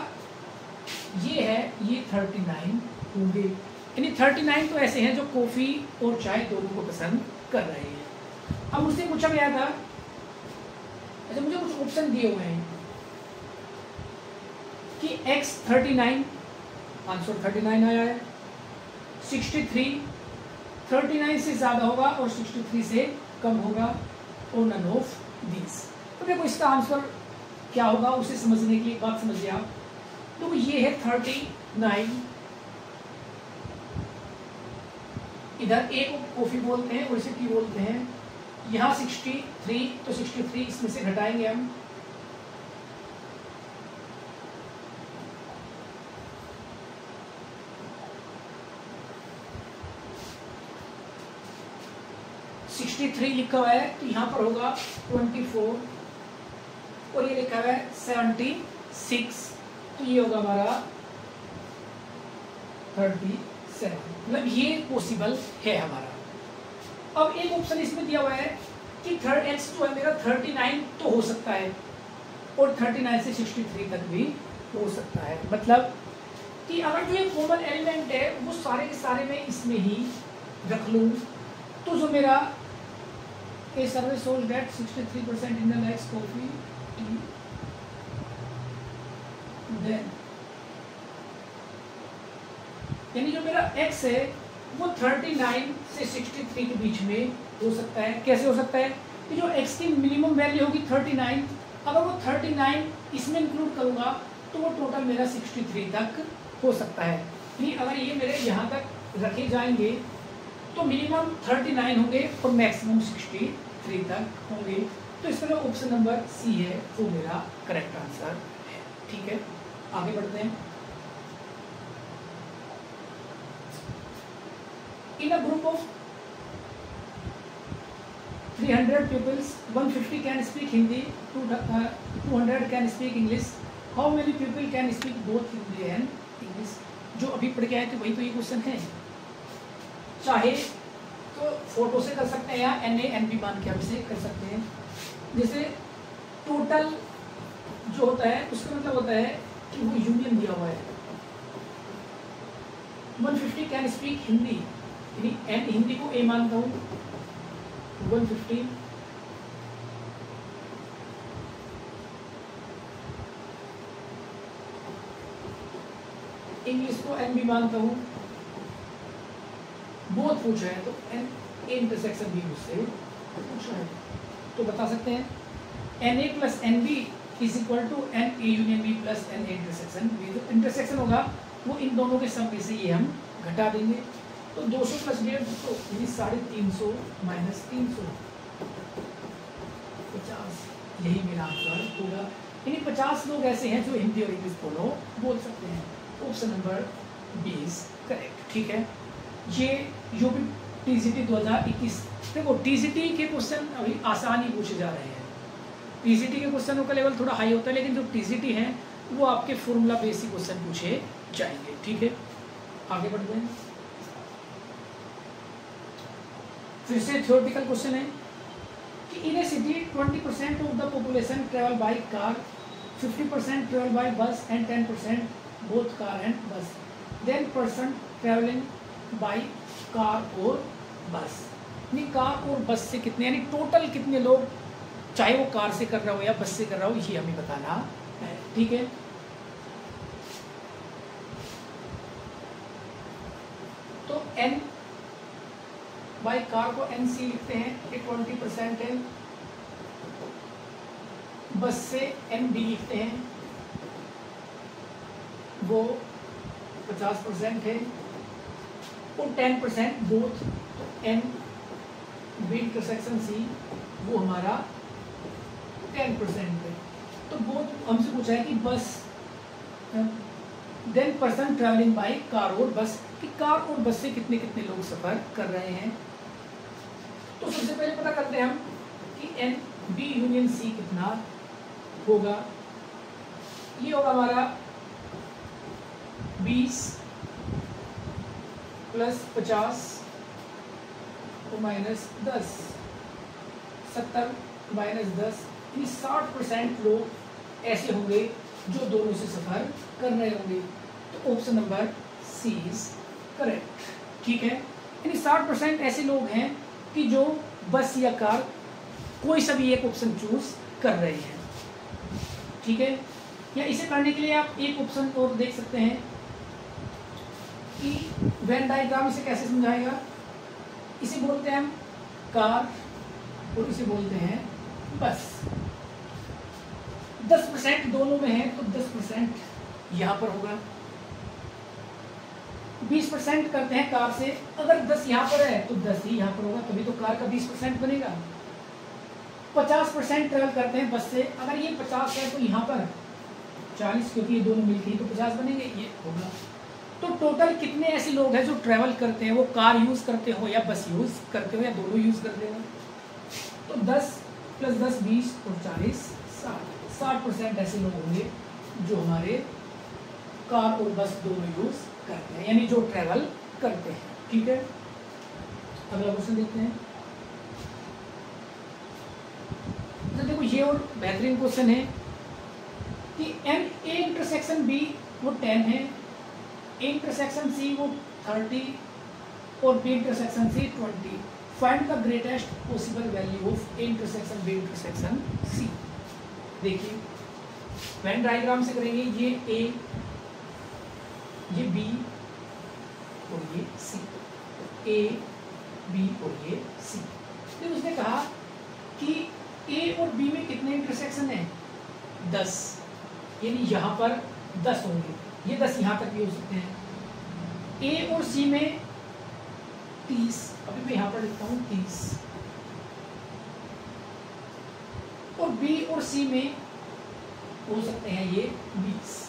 ये है ये 39 होंगे। यानी 39 तो ऐसे हैं जो कॉफ़ी और चाय दोनों को पसंद कर रहे हैं। अब मुझसे पूछा गया था, अच्छा मुझे कुछ ऑप्शन दिए हुए हैं कि x 39, आंसर 39 आया है, 63 39 से ज़्यादा होगा और 63 से कम होगा, और नन ऑफ दीज। तो देखो इसका आंसर क्या होगा उसे समझने के लिए एक बात समझिए आप। तो ये है 39, इधर ए को कॉफी बोलते हैं और इसे टी बोलते हैं, यहाँ 63, तो 63 इसमें से घटाएंगे हम, थ्री लिखा हुआ है तो यहाँ पर होगा 24 और ये लिखा हुआ है 76, तो ये होगा हमारा 37, मतलब ये पॉसिबल है हमारा। अब एक ऑप्शन इसमें दिया हुआ है कि थर्ड एक्स जो है मेरा 39 तो हो सकता है और 39 से 63 तक भी हो सकता है, मतलब कि अगर जो ये कॉमन एलिमेंट है वो सारे के सारे मैं इसमें ही रख लूँ, तो जो मेरा A survey shows that 63% Indian likes coffee, tea. Then, यानी जो मेरा X है वो 39 से 63 के बीच में हो सकता है। कैसे हो सकता है कि जो X की मिनिमम वैल्यू होगी 39, अगर वो 39 इसमें इंक्लूड करूँगा तो वो टोटल मेरा 63 तक हो सकता है। यानी अगर ये मेरे यहाँ तक रखे जाएंगे तो मिनिमम 39 होंगे और मैक्सिमम 63 तक होंगे। तो इसका जो ऑप्शन नंबर सी है वो मेरा करेक्ट आंसर है। ठीक है, आगे बढ़ते हैं। In a group of 300 peoples 150 can speak Hindi, 200 can speak English, how many people can speak both Hindi and English. जो अभी पढ़ के आए थे वही तो ये क्वेश्चन है। चाहे तो फोटो से कर सकते हैं या NA-NB मान के हम इसे कर सकते हैं। जैसे टोटल जो होता है उसका मतलब होता है कि वो यूनियन दिया हुआ है। 150 कैन स्पीक हिंदी, यानी हिंदी को A मानता हूँ, 150 इंग्लिश को NB मानता हूँ। बहुत पूछा है तो ए इंटरसेक्शन भी मुझसे पूछा है, तो बता सकते हैं NA plus NB is equal to NA union B plus NA intersection B। जो इंटरसेक्शन होगा वो इन दोनों के सम में से ये हम घटा देंगे, तो 200 प्लस 150 यानी 350 माइनस 300 50, यही मेरा आंसर होगा। यानी 50 लोग ऐसे हैं जो हिंदी और इंग्लिश दोनों बोल सकते हैं। Option number 20 correct. ठीक है, ये यूपी TGT 2021। देखो TGT के क्वेश्चन अभी आसान ही पूछे जा रहे हैं। TGT के क्वेश्चनों का लेवल थोड़ा हाई होता है, लेकिन जो TGT है वो आपके फॉर्मूला बेसिक क्वेश्चन पूछे जाएंगे। ठीक है, आगे बढ़ते हैं। फिर से थ्योरेटिकल क्वेश्चन है कि in a city 20% of the population travel by car, 50% travel by bus and 10% both car and bus, then person travelling by car और बस। यानी कार और बस से कितने, यानी टोटल कितने लोग, चाहे वो कार से कर रहा हो या बस से कर रहा हो, ये हमें बताना है। ठीक है, तो N बाय कार को NC लिखते हैं, ये 20% है। बस से ND लिखते हैं, वो 50% है, और 10% बोथ, तो N B इंटरसेक्शन C वो हमारा 10% है। तो बोथ हमसे पूछा है कि bus, then person travelling by car और बस, कि कार और बस से कितने कितने लोग सफर कर रहे हैं। तो सबसे पहले पता करते हैं हम कि N B यूनियन C कितना होगा। ये होगा हमारा 20 प्लस 50 और माइनस 10, 70 माइनस 10 कि 60% लोग ऐसे होंगे जो दोनों से सफर कर रहे होंगे। तो option number C is correct. ठीक है, यानी 60% ऐसे लोग हैं कि जो बस या कार कोई सा भी एक ऑप्शन चूज कर रहे हैं। ठीक है, या इसे करने के लिए आप एक ऑप्शन और देख सकते हैं कि वेन डायग्राम इसे कैसे समझाएगा। इसे बोलते हैं हम कार और इसे बोलते हैं बस। 10% दोनों में है तो 10% यहां पर होगा। 20% करते हैं कार से, अगर 10 यहां पर है तो 10 ही यहां पर होगा, तभी तो कार का 20% बनेगा। 50% ट्रेवल करते हैं बस से, अगर ये 50 है तो यहाँ पर 40, क्योंकि ये दोनों मिलके ही तो 50 बनेंगे, ये होगा। तो टोटल कितने ऐसे लोग हैं जो ट्रेवल करते हैं, वो कार यूज करते हो या बस यूज करते हो या दोनों यूज करते हो। तो 10 + 10 20 और 40 60% ऐसे लोग होंगे जो हमारे कार और बस दोनों यूज करते हैं, यानी जो ट्रेवल करते हैं। ठीक है, अगला क्वेश्चन देखते हैं। तो देखो ये और बेहतरीन क्वेश्चन है कि एन ए इंटरसेक्शन बी वो 10 है, ए इंटरसेक्शन सी वो 30 और B intersection C 20। Find the greatest possible value of A intersection B intersection C. देखिए वेन डायग्राम से करेंगे, ये ए, ये बी और ये सी, ए बी और ये सी। तो उसने कहा कि ए और बी में कितने इंटरसेक्शन है 10, यानी यहाँ पर 10 होंगे, ये 10 यहाँ तक भी हो सकते हैं। ए और सी में 30, अभी मैं यहाँ पर लिखता हूँ 30, और बी और सी में हो सकते हैं ये 20।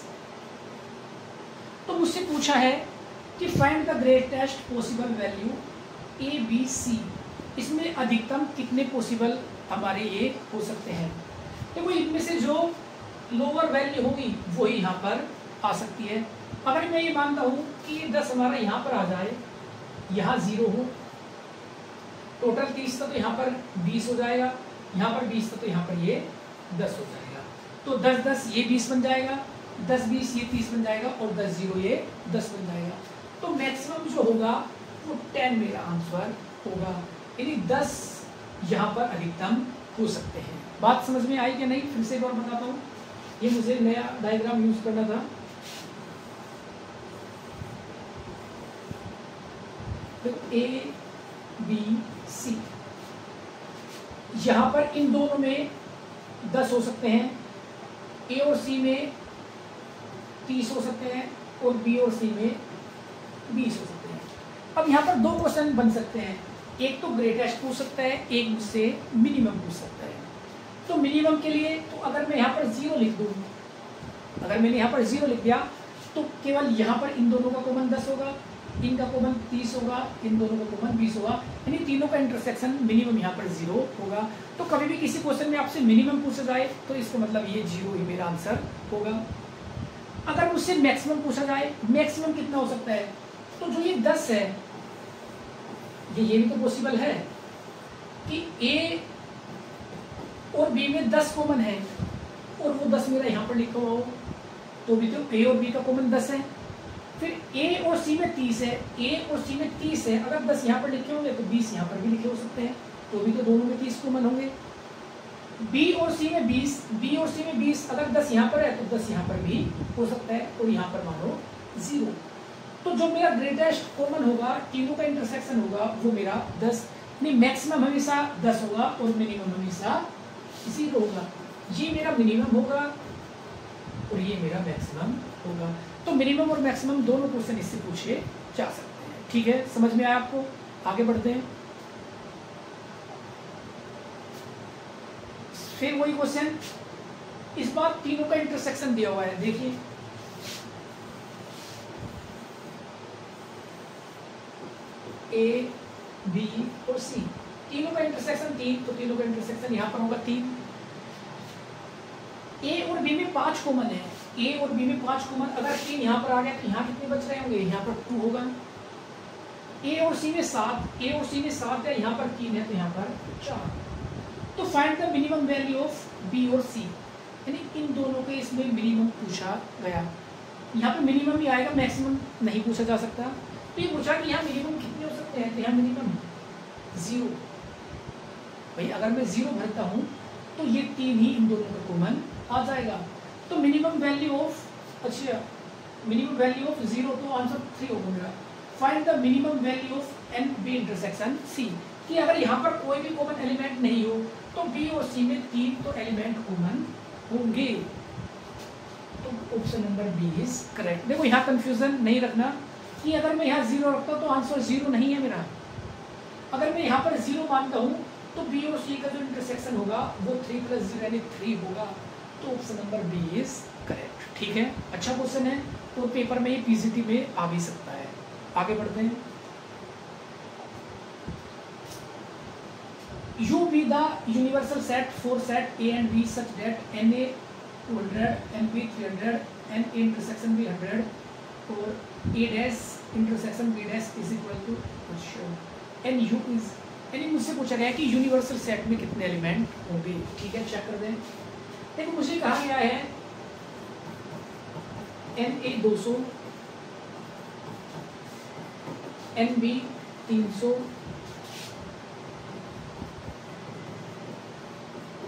तो मुझसे पूछा है कि find the greatest possible value A B C, इसमें अधिकतम कितने पॉसिबल हमारे ये हो सकते हैं। देखो इनमें से जो लोअर वैल्यू होगी वही यहाँ पर आ सकती है। अगर मैं ये मानता हूँ कि ये 10 हमारा यहाँ पर आ जाए, यहाँ 0 हो, टोटल 30 था तो यहाँ पर 20 हो जाएगा, यहाँ पर 20 था तो यहाँ पर ये 10 हो जाएगा। तो 10 10 ये 20 बन जाएगा, 10 20 ये 30 बन जाएगा, और 10 0 ये 10 बन जाएगा। तो मैक्सिमम जो होगा वो 10 मेरा आंसर होगा, यानी 10 यहाँ पर अधिकतम हो सकते हैं। बात समझ में आई कि नहीं? फिर से एक बार बताता हूँ, ये मुझे नया डायग्राम यूज करना था। तो ए बी सी, यहाँ पर इन दोनों में 10 हो सकते हैं, ए और सी में 30 हो सकते हैं, और बी और सी में 20 हो सकते हैं। अब यहाँ पर 2 क्वेश्चन बन सकते हैं, एक तो ग्रेटेस्ट पूछ सकता है, एक मुझसे मिनिमम पूछ सकता है। तो मिनिमम के लिए तो अगर मैं यहाँ पर 0 लिख दूँ, अगर मैंने यहाँ पर 0 लिख दिया तो केवल यहाँ पर इन दोनों का कॉमन 10 होगा, इनका कॉमन 30 होगा, इन दोनों का कॉमन 20 होगा, यानी तीनों का इंटरसेक्शन मिनिमम यहाँ पर 0 होगा। तो कभी भी किसी क्वेश्चन में आपसे मिनिमम पूछा जाए तो इसका मतलब ये 0 ही मेरा आंसर होगा। अगर मुझसे मैक्सिमम पूछा जाए, मैक्सिमम कितना हो सकता है, तो जो ये 10 है, ये भी तो पॉसिबल है कि ए और बी में 10 कॉमन है और वो 10 मेरा यहाँ पर लिखा हुआ हो, तो भी तो ए और बी का कॉमन 10 है। फिर ए और सी में 30 है, ए और सी में 30 है, अगर 10 यहाँ पर लिखे होंगे तो 20 यहाँ पर भी लिखे हो सकते हैं, तो भी तो दोनों में 30 कॉमन होंगे। बी और सी में 20, बी और सी में 20, अगर 10 यहाँ पर है तो 10 यहाँ पर भी हो सकता है, और यहाँ पर मानो 0। तो जो मेरा ग्रेटेस्ट कॉमन होगा, तीनों का इंटरसेक्शन होगा, वो मेरा 10, नहीं मैक्सिमम हमेशा 10 होगा और मिनिमम हमेशा 0 होगा। ये मेरा मिनिमम होगा और ये मेरा मैक्सिमम होगा। तो मिनिमम और मैक्सिमम दोनों क्वेश्चन इससे पूछे जा सकते हैं। ठीक है, समझ में आया आपको? आगे बढ़ते हैं। फिर वही क्वेश्चन, इस बार तीनों का इंटरसेक्शन दिया हुआ है, देखिए ए बी और सी, तीनों का इंटरसेक्शन 3, तो तीनों का इंटरसेक्शन यहाँ पर होगा 3। ए और बी में 5 कॉमन है, ए और बी में 5 कॉमन, अगर 3 यहाँ पर आ गया तो यहाँ कितने बच रहे होंगे, यहाँ पर 2 होगा। ए और सी में 7, ए और सी में 7 है, यहाँ पर 3 है तो यहाँ पर 4। तो find the minimum value of B और सी, यानी इन दोनों के इसमें मिनिमम पूछा गया। यहाँ पे मिनिमम ही आएगा, मैक्सिमम नहीं पूछा जा सकता। तो ये पूछा कि यहाँ मिनिमम कितने हो सकते हैं, तो यहाँ मिनिमम 0। भाई अगर मैं 0 भरता हूँ तो ये 3 ही इन दोनों का कॉमन आ जाएगा। तो मिनिमम वैल्यू ऑफ, अच्छा मिनिमम वैल्यू ऑफ 0, तो आंसर 3 होगा मेरा। Find the minimum value of N B intersection C, कि अगर यहाँ पर कोई भी कॉमन एलिमेंट नहीं हो तो बी और सी में 3 तो एलिमेंट कॉमन होंगे। तो option number B is correct. देखो यहाँ कंफ्यूजन नहीं रखना कि अगर मैं यहाँ 0 रखता हूँ तो आंसर 0 नहीं है मेरा। अगर मैं यहाँ पर 0 मानता हूँ तो बी और सी का जो इंटरसेक्शन होगा वो 3 + 0 यानी 3 होगा। तो option number B is correct. ठीक है, अच्छा क्वेश्चन है, तो पेपर में ये पीसीटी में आ भी सकता है। आगे बढ़ते हैं। U be the universal set for set A and B such that NA 200, NB 300, and A intersection B 100 or A dash intersection B dash is equal to and U is, यानी मुझसे पूछा गया कि यूनिवर्सल सेट में कितने एलिमेंट होंगे। ठीक है, चेक कर दें। देखो मुझे कहा गया है NA 200, NB 300,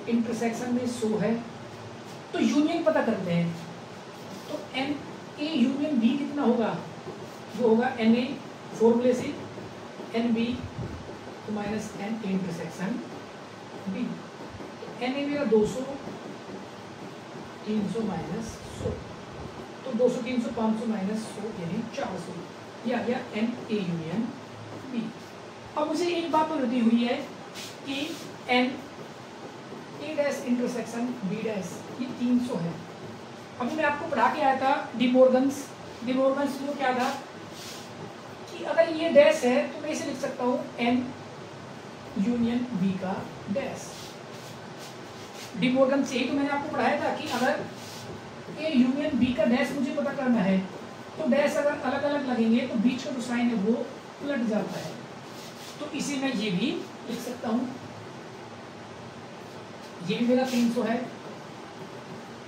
इंटरसेक्शन में 100 है। तो यूनियन पता करते हैं। तो एन ए यूनियन बी कितना होगा, वो होगा एन ए फॉर्मूले से एन बी तो minus N A intersection B. N A मेरा 200, 300 माइनस 100, तो 200 300 500 माइनस 100 यानी 400, या एन ए यूनियन बी। अब मुझे एक बात तो रटी हुई है कि N A dash intersection B dash ये 300 है। अभी मैं आपको पढ़ा के आया था डिमोर्गन्स जो क्या था कि अगर ये डैश है तो मैं इसे लिख सकता हूँ एन यूनियन बी का डैश। डिमोर्गन से ही तो मैंने आपको पढ़ाया था कि अगर ए यूनियन बी का डैश मुझे पता करना है तो डैश अगर अलग अलग लगेंगे तो बीच का जो साइन है वो उलट जाता है। तो इसे मैं ये भी लिख सकता हूँ, ये भी मेरा 300 है।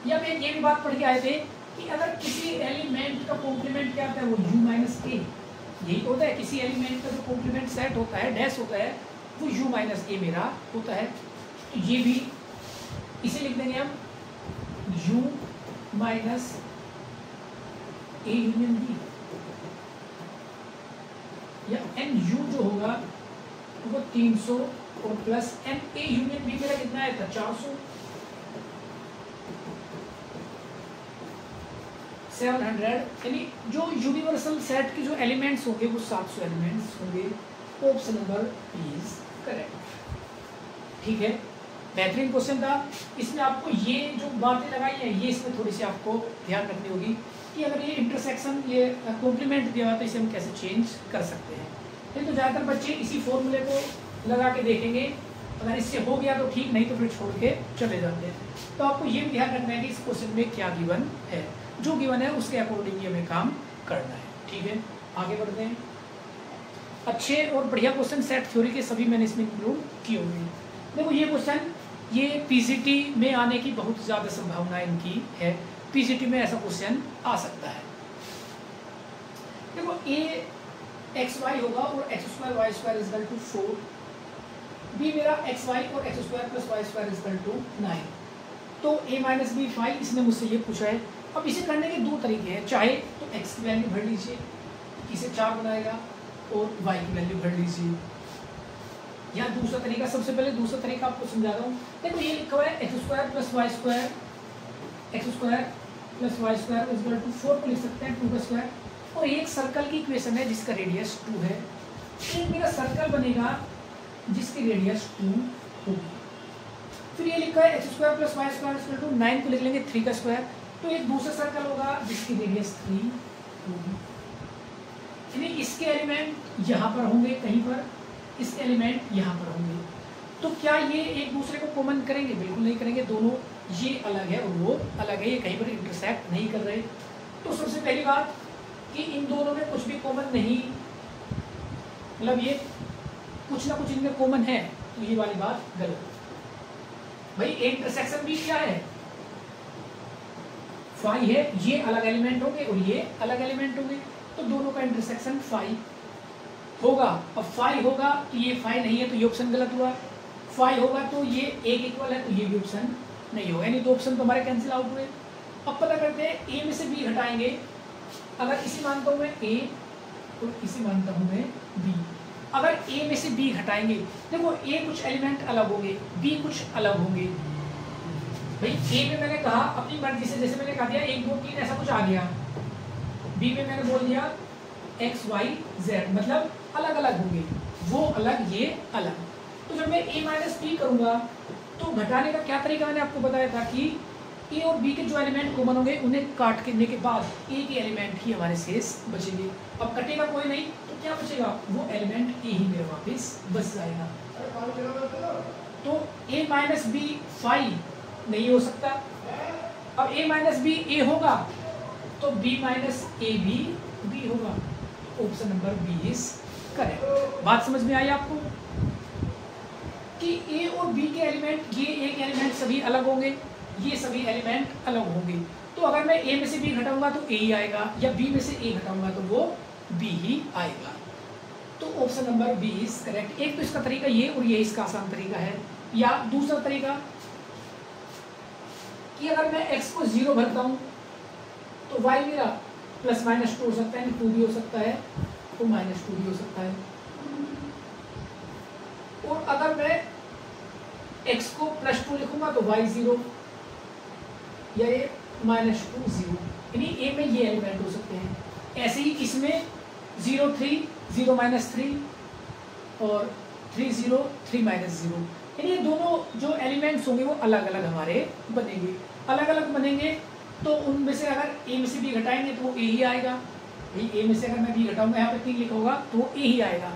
या मैं ये भी बात पढ़ के आए थे कि अगर किसी एलिमेंट का कॉम्प्लीमेंट क्या होता है वो u माइनस ए, यही होता है। किसी एलिमेंट का जो कॉम्प्लीमेंट सेट होता है डैश होता है वो u माइनस ए मेरा होता है। तो ये भी इसे लिख देंगे हम u minus A union B, या एन यू जो होगा वो 300 और plus N A union B मेरा कितना आया था 400, 700, यानी जो यूनिवर्सल सेट के जो एलिमेंट्स होंगे वो 700 एलिमेंट्स होंगे। Option number is correct. ठीक है, बेहतरीन क्वेश्चन था। इसमें आपको ये जो बातें लगाई हैं ये इसमें थोड़ी सी आपको ध्यान रखनी होगी कि अगर ये इंटरसेक्शन ये कॉम्प्लीमेंट दिया हुआ तो इसे हम कैसे चेंज कर सकते हैं। तो ज़्यादातर बच्चे इसी फॉर्मूले को लगा के देखेंगे, अगर इससे हो गया तो ठीक, नहीं तो फिर छोड़ के चले जाते हैं। तो आपको ये भी ध्यान रखना है कि इस क्वेश्चन में क्या गिवन है, जो गिवन है उसके अकॉर्डिंग हमें काम करना है। ठीक है, आगे बढ़ते हैं। अच्छे और बढ़िया क्वेश्चन सेट थ्योरी के सभी मैंने इसमें इंक्लूड किए हुए हैं। देखो ये क्वेश्चन ये पीसीटी में आने की बहुत ज़्यादा संभावना इनकी है, पीसीटी में ऐसा क्वेश्चन आ सकता है। देखो ए एक्स वाई होगा और X square Y square is equal to 4, B मेरा एक्स वाई और X square plus Y square is equal to 9। तो ए माइनस बी 5, इसने मुझसे ये पूछा है। अब इसे करने के 2 तरीके हैं, चाहे तो एक्स की वैल्यू भर लीजिए, इसे 4 बनाएगा, और वाई की वैल्यू भर लीजिए। या दूसरा तरीका, सबसे पहले दूसरा तरीका आपको समझा रहा हूँ। देखो ये लिखा हुआ है X square plus Y square, X square plus Y square is equal to 4 को लिख सकते हैं 2 का स्क्वायर, और एक सर्कल की इक्वेशन है जिसका रेडियस 2 है। एक मेरा सर्कल बनेगा जिसकी रेडियस 2 होगी। फिर ये लिखा है X square plus Y square equal to 9 को लिख लेंगे 3 का स्क्वायर, तो एक दूसरा सर्कल होगा जिसकी रेडियस 3 होगी। यानी इसके एलिमेंट यहाँ पर होंगे कहीं पर, इसके एलिमेंट यहाँ पर होंगे। तो क्या ये एक दूसरे को कॉमन करेंगे? बिल्कुल नहीं करेंगे, दोनों ये अलग है और वो अलग है, ये कहीं पर इंटरसेक्ट नहीं कर रहे। तो सबसे पहली बात कि इन दोनों में कुछ भी कॉमन नहीं, मतलब ये कुछ ना कुछ इनमें कॉमन है, तो ये वाली बात गलत। भाई ए इंटरसेक्शन बी क्या है, फाई है, ये अलग एलिमेंट होंगे और ये अलग एलिमेंट होंगे, तो दोनों का इंटरसेक्शन फाई होगा। अब फाई होगा तो ये फाई नहीं है तो ये ऑप्शन गलत हुआ, फाई होगा तो ये एक इक्वल है तो ये भी ऑप्शन नहीं होगा, यानी दो ऑप्शन तो हमारे कैंसिल आउट हुए। अब पता करते हैं ए में से बी घटाएंगे, अगर इसी मानता हूं मैं ए और इसी मानता हूं मैं बी, अगर ए में से बी घटाएंगे, देखो ए कुछ एलिमेंट अलग होंगे, बी कुछ अलग होंगे। भाई ए में मैंने कहा अपनी मर्जी से, जैसे मैंने कहा दिया 1 2 3 ऐसा कुछ आ गया, बी में मैंने बोल दिया एक्स वाई जेड, मतलब अलग अलग होंगे, वो अलग ये अलग। तो जब मैं a माइनस बी करूंगा तो घटाने का क्या तरीका मैंने आपको बताया था कि ए और बी के जो एलिमेंट कॉमन होंगे उन्हें काट करने के बाद ए के एलिमेंट ही हमारे शेष बचेंगे। अब कटेगा कोई नहीं तो क्या बचेगा, वो एलिमेंट ए ही मेरे वापस बच जाएगा। तो a माइनस बी फाई नहीं हो सकता, अब a माइनस बी ए होगा तो b माइनस ए भी बी होगा, option number B is correct. बात समझ में आई आपको कि ए और बी के एलिमेंट, ये एक एलिमेंट सभी अलग होंगे, ये सभी एलिमेंट अलग होंगे, तो अगर मैं ए में से बी घटाऊंगा तो ए ही आएगा, या बी में से ए घटाऊंगा तो वो बी ही आएगा, तो option number B is correct. एक तो इसका तरीका ये और ये इसका आसान तरीका है। या दूसरा तरीका कि अगर मैं x को 0 भरता हूं तो y मेरा प्लस माइनस 2 हो सकता है, 2 भी हो सकता है तो माइनस 2 भी हो सकता है, और अगर मैं x को प्लस 2 लिखूंगा तो y 0 या ये माइनस 2 0, यानी a में ये एलिमेंट हो सकते हैं। ऐसे ही इसमें 0 3 0 माइनस 3 और 3 0 3 माइनस 0, यानी ये दोनों जो एलिमेंट्स होंगे वो अलग अलग हमारे बनेंगे। अलग अलग बनेंगे तो उनमें से अगर a में से b घटाएंगे तो वो a ही आएगा। भाई a में से अगर मैं b घटाऊंगा, यहाँ पे 3 लिखा होगा तो वो a ही आएगा,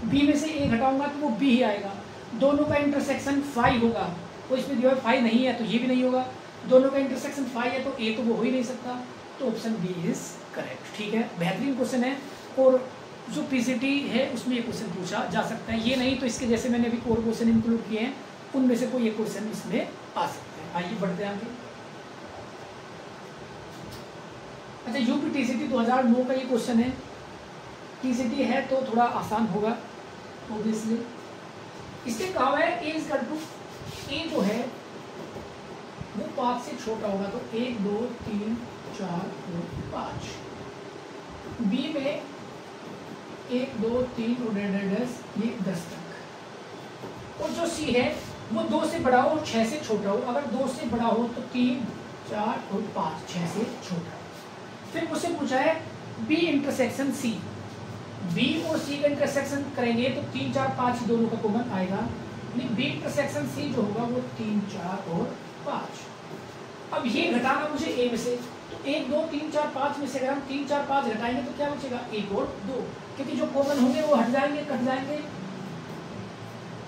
b में से a घटाऊंगा तो वो b ही आएगा। दोनों का इंटरसेक्शन फाई होगा, तो इसमें जो है फाई नहीं है तो ये भी नहीं होगा, दोनों का इंटरसेक्शन फाई है तो a तो वो हो ही नहीं सकता, तो ऑप्शन बी इज करेक्ट। ठीक है, बेहतरीन क्वेश्चन है, और जो पीसीटी है उसमें ये क्वेश्चन पूछा जा सकता है, ये नहीं तो इसके जैसे मैंने अभी और क्वेश्चन इंक्लूड किए हैं उनमें से कोई एक क्वेश्चन इसमें आ सकता है। आइए बढ़ते हैं आगे। अच्छा, यूपी टीसीटी 2009 का ये क्वेश्चन है, टीसीटी है तो थोड़ा आसान होगा ऑब्वियसली। इससे कहा हुआ है ए इज इक्वल टू, ए जो है वो 5 से छोटा होगा तो 1 2 3 4 और 5, बी में 1 2 3 और ये 10 तक, और जो सी है वो 2 से बड़ा हो और 6 से छोटा हो। अगर 2 से बड़ा हो तो 3 4 और 5, 6 से छोटा। फिर मुझसे पूछा है बी इंटरसेक्शन सी, बी और सी का इंटरसेक्शन करेंगे तो 3 4 5 दोनों का कॉमन आएगा, यानी बी इंटरसेक्शन सी जो होगा वो 3 4 और 5। अब ये घटाना मुझे ए में से, तो 1 2 3 4 5 में से अगर हम 3 4 5 घटाएंगे तो क्या बचेगा, 1 और 2, क्योंकि जो कॉमन होंगे वो हट जाएंगे, कट जाएंगे,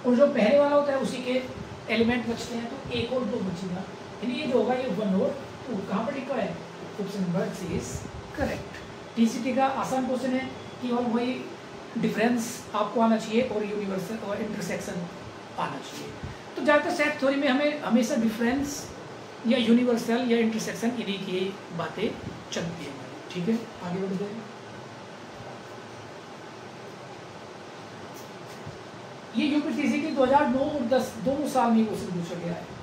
और जो पहले वाला होता है उसी के एलिमेंट बचते हैं, तो 1 और 2 बचेगा, यानी ये जो होगा ये 1 और 2। कहाँ पर लिखा है, option number C is correct. TCT का आसान क्वेश्चन है कि और वही डिफरेंस आपको आना चाहिए और यूनिवर्सल और इंटरसेक्शन आना चाहिए। तो ज़्यादातर सेट थ्योरी में हमें हमेशा डिफरेंस या यूनिवर्सल या इंटरसेक्शन इन्हीं की बातें चलती है। ठीक है, आगे बढ़ते हैं। ये यूपीटीसीटी 2009 और 10 दोनों साल में क्वेश्चन पूछा गया है।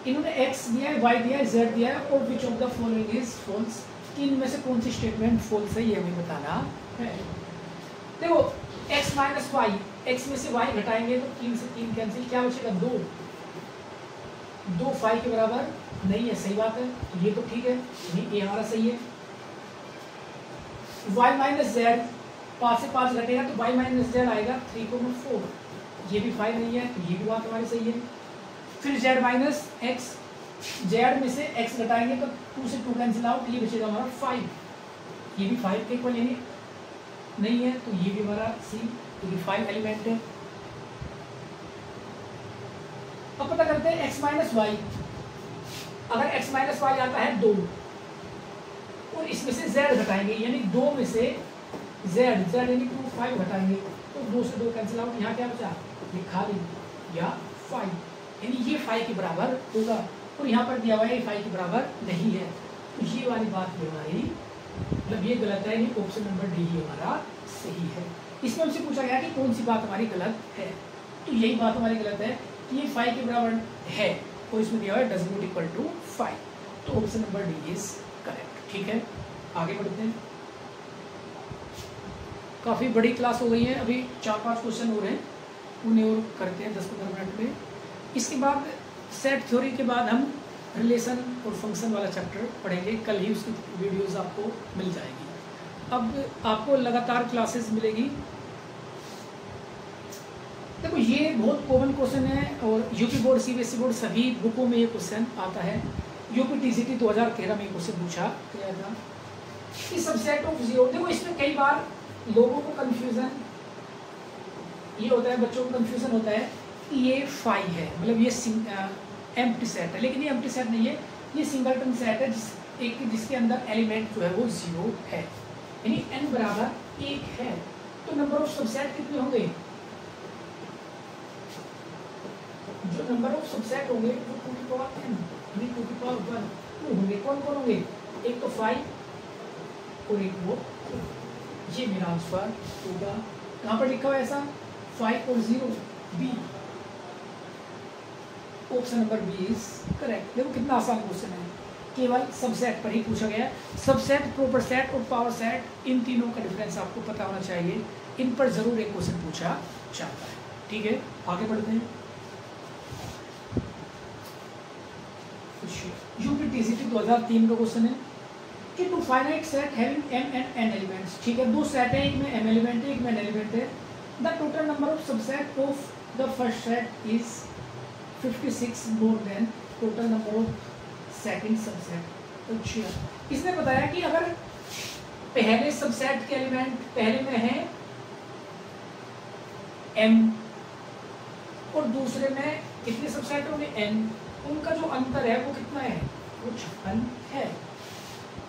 इन्होंने x दिया है, y दिया है, z दिया है, और which of the following is false, कि इनमें से कौन सी स्टेटमेंट फॉल्स है ये हमें बताना है। देखो x माइनस वाई, x में से y घटाएंगे तो 3 से 3 कैंसिल, क्या बचेगा 2, 2 फाई के बराबर नहीं है, सही बात है, तो ये तो ठीक है, ये हमारा सही है। y माइनस जेड, 5 से 5 घटेगा तो y माइनस जेड आएगा 3,4, ये भी 5 नहीं है, तो ये भी बात हमारी सही है। फिर z माइनस एक्स, z में से x घटाएंगे तो 2 से 2 कैंसिल आउट, ये बचेगा हमारा 5, ये भी 5 के इक्वल यानी नहीं है, तो ये भी हमारा सी, क्योंकि 5 एलिमेंट है। अब पता करते हैं x माइनस वाई, अगर x माइनस वाई आता है 2 और इसमें से z घटाएंगे, यानी 2 में से z यानी 2 5 घटाएंगे तो 2 से 2 कैंसिल आउट, यहाँ क्या बचा, ये खाली या 5, यानी ये 5 के बराबर होगा, और यहाँ पर दिया हुआ है 5 के बराबर नहीं है, तो ये वाली बात भी हमारी मतलब ये गलत है, ये ऑप्शन नंबर डी ही हमारा सही है। इसमें हमसे पूछा गया कि कौन सी बात हमारी गलत है, तो यही बात हमारी गलत है कि ये 5 के बराबर है, और इसमें दिया हुआ है डज नॉट इक्वल टू 5, तो option number D is correct. ठीक है, आगे बढ़ते हैं। काफ़ी बड़ी क्लास हो गई है, अभी 4-5 क्वेश्चन हो रहे हैं, उन्हें और करते हैं 10-15 मिनट में। इसके बाद सेट थ्योरी के बाद हम रिलेशन और फंक्शन वाला चैप्टर पढ़ेंगे, कल ही उसकी वीडियोस आपको मिल जाएगी। अब आपको लगातार क्लासेस मिलेगी। देखो ये बहुत कॉमन क्वेश्चन है, और यूपी बोर्ड, सीबीएसई बोर्ड सभी बुकों में ये क्वेश्चन आता है। यूपी टीजीटी 2013 में क्वेश्चन पूछा गया था कि सबसेट ऑफ जीरो। देखो इसमें कई बार लोगों को कंफ्यूजन ये होता है, बच्चों को कंफ्यूजन होता है कि ये 5 है, मतलब ये एम्प्टी सेट है, लेकिन ये एम्प्टी सेट नहीं है, ये सिंगलटन सेट है जिसके अंदर एलिमेंट जो है वो 0 है, यानी n बराबर 1 है। तो नंबर ऑफ सबसेट कितने होंगे? जो नंबर ऑफ सबसेट होंगे वो 2 की पावर n यानी 2 की पावर 1 होंगे। कौन कौन होंगे? एक तो 5 और एक वो, ये मेरा आंसर होगा। कहाँ पर लिखा हुआ है ऐसा? 5 और 0 B, option number B is correct. देखो कितना आसान क्वेश्चन है, केवल सबसेट पर ही पूछा गया है। सबसेट, प्रॉपर सेट और पावर सेट, इन तीनों का डिफरेंस आपको पता होना चाहिए, इन पर जरूर एक क्वेश्चन पूछा जाता है। ठीक है, आगे बढ़ते हैं। यूपी टीजीटी 2003 का क्वेश्चन है कि two finite set having m and n elements. ठीक है, दो सेट है, एक में m एलिमेंट है, एक में n एलिमेंट है। The total number of subset of the first set is 56 more than total number of second subset. अच्छा, इसने बताया कि अगर पहले सबसेट के एलिमेंट पहले में है m और दूसरे में कितने सबसेट होंगे n, उनका जो अंतर है वो कितना है? वो 56 है।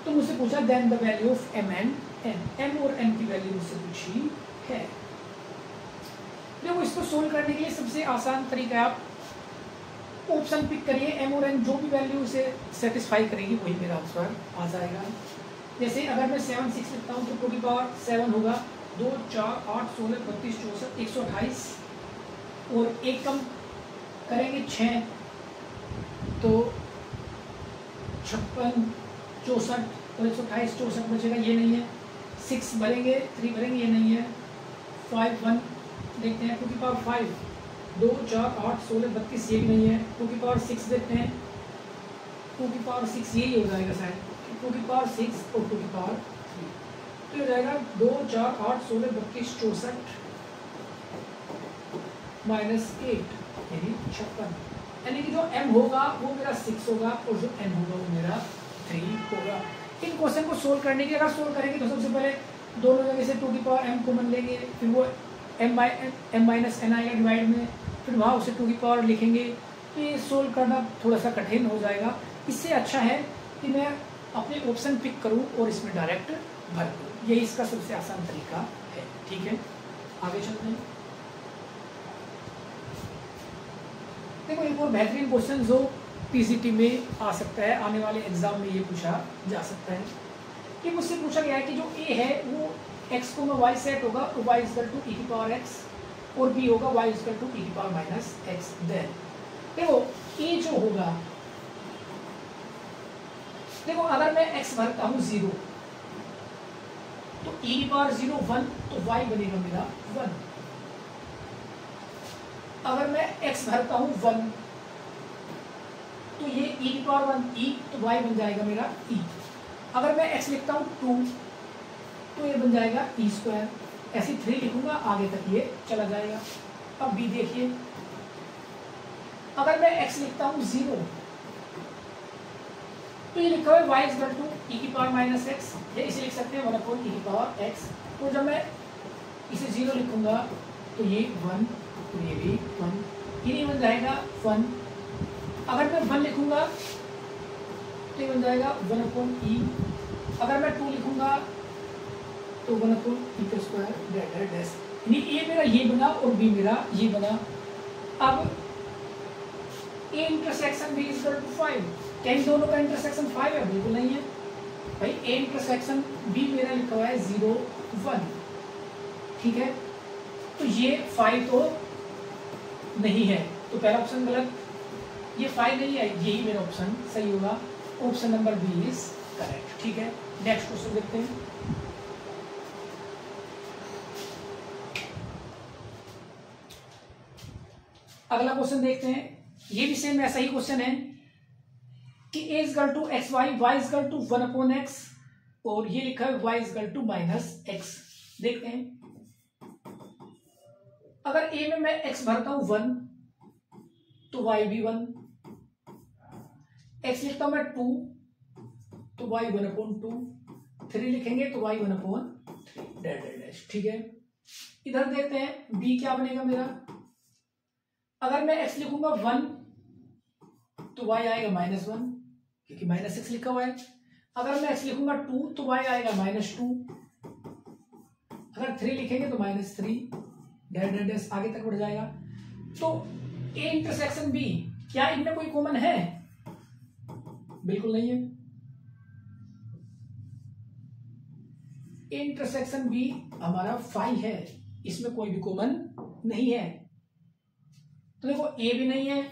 तो मुझसे पूछा then the value of m and n, m और n की वैल्यू मुझसे पूछी है। देखो इसको सोल्व करने के लिए सबसे आसान तरीका है, आप ऑप्शन पिक करिए, m और n जो भी वैल्यू उसे सेटिस्फाई करेगी वही मेरा आंसर आ जाएगा। जैसे अगर मैं 7 6 लिखता हूँ तो 2 की पावर 7 होगा, 2 4 8 16 32 64 128, और एक कम करेंगे 6 तो 56 64 और 128 64 बचेगा, ये नहीं है। 6 भरेंगे 3 भरेंगे, ये नहीं है। 5 1 देखते हैं, 2 की पावर 5 2 4 8 16 32, ये भी नहीं है। 2 की पावर 6 देखते हैं, 2 की पावर 6 यही हो जाएगा शायद, 2 की पावर 6 और 2 की पावर 3, तो ये जाएगा 2 4 8 16 32 64 माइनस 8 यानी 56, यानी कि जो m होगा वो मेरा 6 होगा और जो n होगा वो मेरा 3 होगा। इन क्वेश्चन को सोल्व करने के अगर सोल्व करेंगे तो सबसे पहले दोनों जगह से 2 की पावर m कॉमन लेंगे, फिर वो m माइनस n आएगा डिवाइड में, फिर वहाँ उसे 2 की पावर लिखेंगे। तो ये सोल्व करना थोड़ा सा कठिन हो जाएगा। इससे अच्छा है कि मैं अपने ऑप्शन पिक करूँ और इसमें डायरेक्ट भर दूँ, यही इसका सबसे आसान तरीका है। ठीक है, आगे चलते हैं। देखो एक और बेहतरीन क्वेश्चन जो टीजीटी में आ सकता है, आने वाले एग्जाम में ये पूछा जा सकता है कि मुझसे पूछा गया है कि जो ए है वो x को वाई सेट होगा तो y इक्वल टू e की पावर x, और b होगा y इक्वल टू e की पावर माइनस x। देन देखो ए जो होगा, देखो अगर मैं x भरता हूँ 0 तो e की पावर 0 1 तो y बनेगा मेरा 1। अगर मैं x भरता हूँ 1 तो ये e की पावर 1 e तो y बन जाएगा मेरा e। अगर मैं x लिखता हूँ 2 तो ये बन जाएगा e स्क्वायर। ऐसे 3 लिखूंगा आगे तक ये चला जाएगा। अब b देखिए, अगर मैं x लिखता हूँ 0 तो ये लिखा हुआ है y इक्वल टू e की पावर माइनस x, या इसे लिख सकते हैं 1 अपॉन e की पावर x। तो जब मैं इसे 0 लिखूंगा तो ये 1, तो ये भी 1, ये नहीं बन जाएगा 1। अगर मैं 1 लिखूंगा तो ये बन जाएगा 1 अपॉन ई। अगर मैं 2 लिखूंगा तो 1 अपॉन ई का स्क्वायर ग्रेटर डैश, यानी ए मेरा ये बना और बी मेरा ये बना। अब A intersection B is equal to 5। क्या इन दोनों का इंटरसेक्शन 5 है? बिल्कुल नहीं है भाई। ए इंटरसेक्शन बी मेरा लिखा हुआ है 0 1, ठीक है। तो ये 5 तो नहीं है, तो पहला ऑप्शन गलत, ये 5 नहीं है, यही मेरा ऑप्शन सही होगा। Option number B is correct, ठीक है। नेक्स्ट क्वेश्चन देखते हैं। अगला क्वेश्चन देखते हैं, ये भी सेम ऐसा ही क्वेश्चन है कि a is equal to x y, y is equal to 1/x और ये लिखा है y is equal to -x। देखते हैं, अगर a में मैं x भरता हूं 1 तो y भी 1, x लिखता हूं मैं 2 तो y 1/2, 3 लिखेंगे तो y 1/3 डैश, ठीक है। इधर देखते हैं b क्या बनेगा मेरा। अगर मैं x लिखूंगा 1 तो y आएगा -1 क्योंकि -x लिखा हुआ है। अगर मैं x लिखूंगा 2 तो y आएगा -2। अगर 3 लिखेंगे तो -3 डैश आगे तक बढ़ जाएगा। तो a इंटरसेक्शन b, क्या इनमें कोई कॉमन है? बिल्कुल नहीं है। a इंटरसेक्शन b हमारा 5 है, इसमें कोई भी कॉमन नहीं है। तो देखो a भी नहीं है,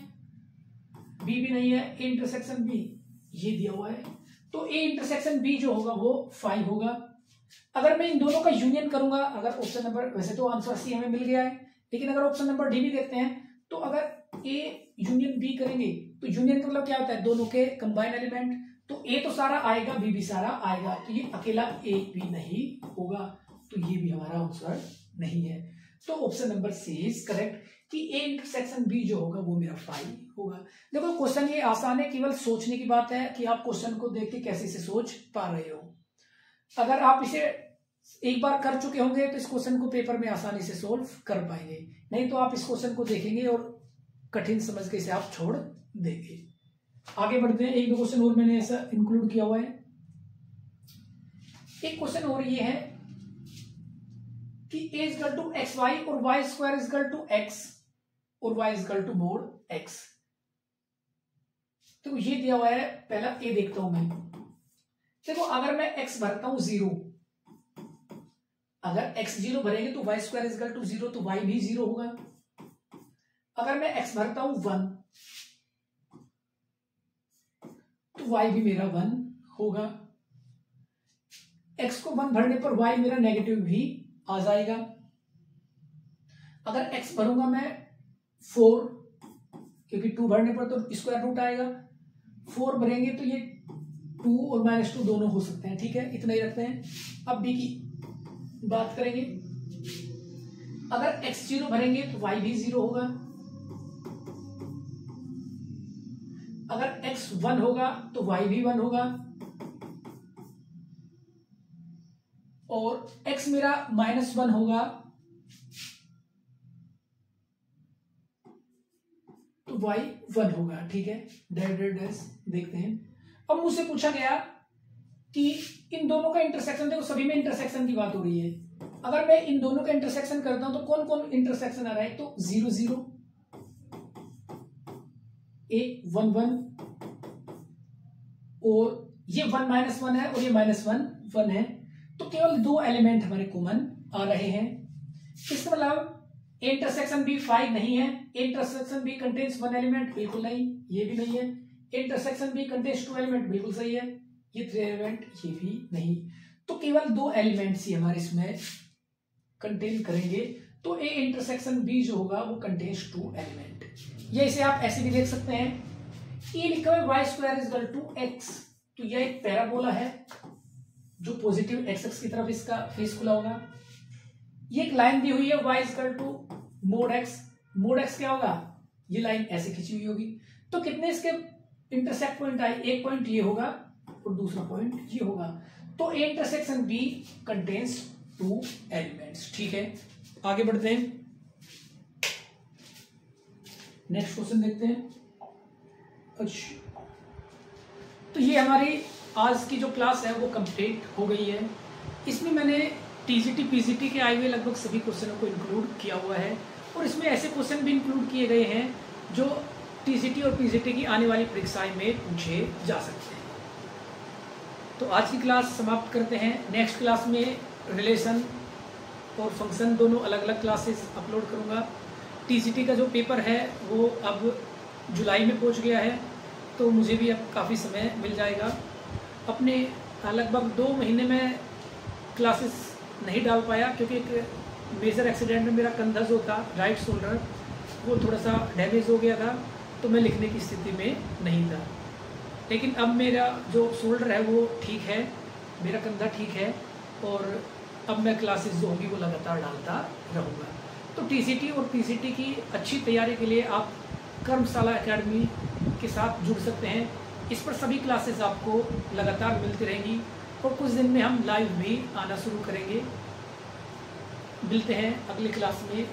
b भी नहीं है, a इंटरसेक्शन b ये दिया हुआ है, तो a इंटरसेक्शन b जो होगा वो 5 होगा। अगर मैं इन दोनों का यूनियन करूंगा, अगर ऑप्शन नंबर, वैसे तो आंसर सी हमें मिल गया है, लेकिन अगर ऑप्शन नंबर डी भी देखते हैं तो अगर a यूनियन b करेंगे तो यूनियन का मतलब क्या होता है? दोनों के कंबाइन एलिमेंट। तो a तो सारा आएगा, b भी सारा आएगा, तो ये अकेला a भी नहीं होगा, तो ये भी हमारा आंसर नहीं है। तो option number C is correct कि a इंटरसेक्शन b जो होगा वो मेरा 5 होगा। देखो क्वेश्चन ये आसान है, केवल सोचने की बात है कि आप क्वेश्चन को देख के कैसे से सोच पा रहे हो। अगर आप इसे एक बार कर चुके होंगे तो इस क्वेश्चन को पेपर में आसानी से सोल्व कर पाएंगे, नहीं तो आप इस क्वेश्चन को देखेंगे और कठिन समझ के इसे आप छोड़ देंगे। आगे बढ़ते हैं, एक दो क्वेश्चन और मैंने ऐसा इंक्लूड किया हुआ है। एक क्वेश्चन और ये है कि a is equal to x Y और y square is equal to x और y is equal to mod x। तो ये दिया हुआ है, पहला a देखता हूं मैं। देखो अगर मैं x भरता हूं 0, अगर x 0 भरेंगे तो y square is equal to 0, तो y भी 0 होगा। अगर मैं x भरता हूं 1 तो y भी मेरा 1 होगा। x को 1 भरने पर y मेरा नेगेटिव भी आ जाएगा। अगर x भरूंगा मैं 4, क्योंकि 2 भरने पर तो स्क्वायर रूट आएगा, 4 भरेंगे तो ये 2 और -2 दोनों हो सकते हैं, ठीक है, इतना ही रखते हैं। अब b की बात करेंगे, अगर x 0 भरेंगे तो y भी 0 होगा। अगर x 1 होगा तो y भी 1 होगा, और x मेरा -1 होगा तो y 1 होगा, ठीक है। डैश देखते हैं। अब मुझसे पूछा गया कि इन दोनों का इंटरसेक्शन, देखो सभी में इंटरसेक्शन की बात हो रही है। अगर मैं इन दोनों का इंटरसेक्शन करता हूं तो कौन कौन इंटरसेक्शन आ रहा है? तो 0 0, एक 1 1, और ये 1 -1 है और ये -1 1 है, तो केवल 2 एलिमेंट हमारे कॉमन आ रहे हैं। इसका मतलब इंटरसेक्शन बी 5 नहीं है। इंटरसेक्शन बी कंटेन्स 1 एलिमेंट, बिल्कुल नहीं, ये भी नहीं है। इंटरसेक्शन बी कंटेन्स 2 एलिमेंट, बिल्कुल सही है। ये 3 एलिमेंट, ये भी नहीं। तो केवल 2 एलिमेंट्स ही हमारे इसमें कंटेन करेंगे। तो ए इंटरसेक्शन बी जो होगा वो कंटेन्स 2 एलिमेंट। ये इसे आप ऐसे भी देख सकते हैं, ये लिखा है y square is equal to x, तो यह एक पैराबोला है जो पॉजिटिव x एक्स की तरफ इसका फेस खुला होगा। ये एक लाइन दी हुई है y is equal to mod x। Mod x क्या होगा? ये लाइन ऐसे खींची हुई होगी। तो कितने इसके इंटरसेक्ट पॉइंट आए? एक पॉइंट ये होगा और दूसरा पॉइंट ये होगा। तो A intersection B contains 2 elements, ठीक है। आगे बढ़ते हैं, नेक्स्ट क्वेश्चन देखते हैं। अच्छा, तो ये हमारी आज की जो क्लास है वो कंप्लीट हो गई है। इसमें मैंने टीजीटी पीजीटी के आए हुए लगभग सभी क्वेश्चनों को इंक्लूड किया हुआ है, और इसमें ऐसे क्वेश्चन भी इंक्लूड किए गए हैं जो टीसीटी और पीसीटी की आने वाली परीक्षाएं में पूछे जा सकते हैं। तो आज की क्लास समाप्त करते हैं। नेक्स्ट क्लास में रिलेशन और फंक्शन दोनों अलग अलग क्लासेस अपलोड करूंगा। टीसीटी का जो पेपर है वो अब जुलाई में पहुंच गया है, तो मुझे भी अब काफ़ी समय मिल जाएगा। अपने लगभग 2 महीने में क्लासेस नहीं डाल पाया क्योंकि एक मेजर एक्सीडेंट में मेरा कंधा जो था राइट शोल्डर वो थोड़ा सा डैमेज हो गया था, तो मैं लिखने की स्थिति में नहीं था। लेकिन अब मेरा जो शोल्डर है वो ठीक है, मेरा कंधा ठीक है, और अब मैं क्लासेस जो होंगी वो लगातार डालता रहूँगा। तो टीसीटी और पीसीटी की अच्छी तैयारी के लिए आप कर्मशाला एकेडमी के साथ जुड़ सकते हैं। इस पर सभी क्लासेस आपको लगातार मिलती रहेंगी और कुछ दिन में हम लाइव भी आना शुरू करेंगे। मिलते हैं अगली क्लास में।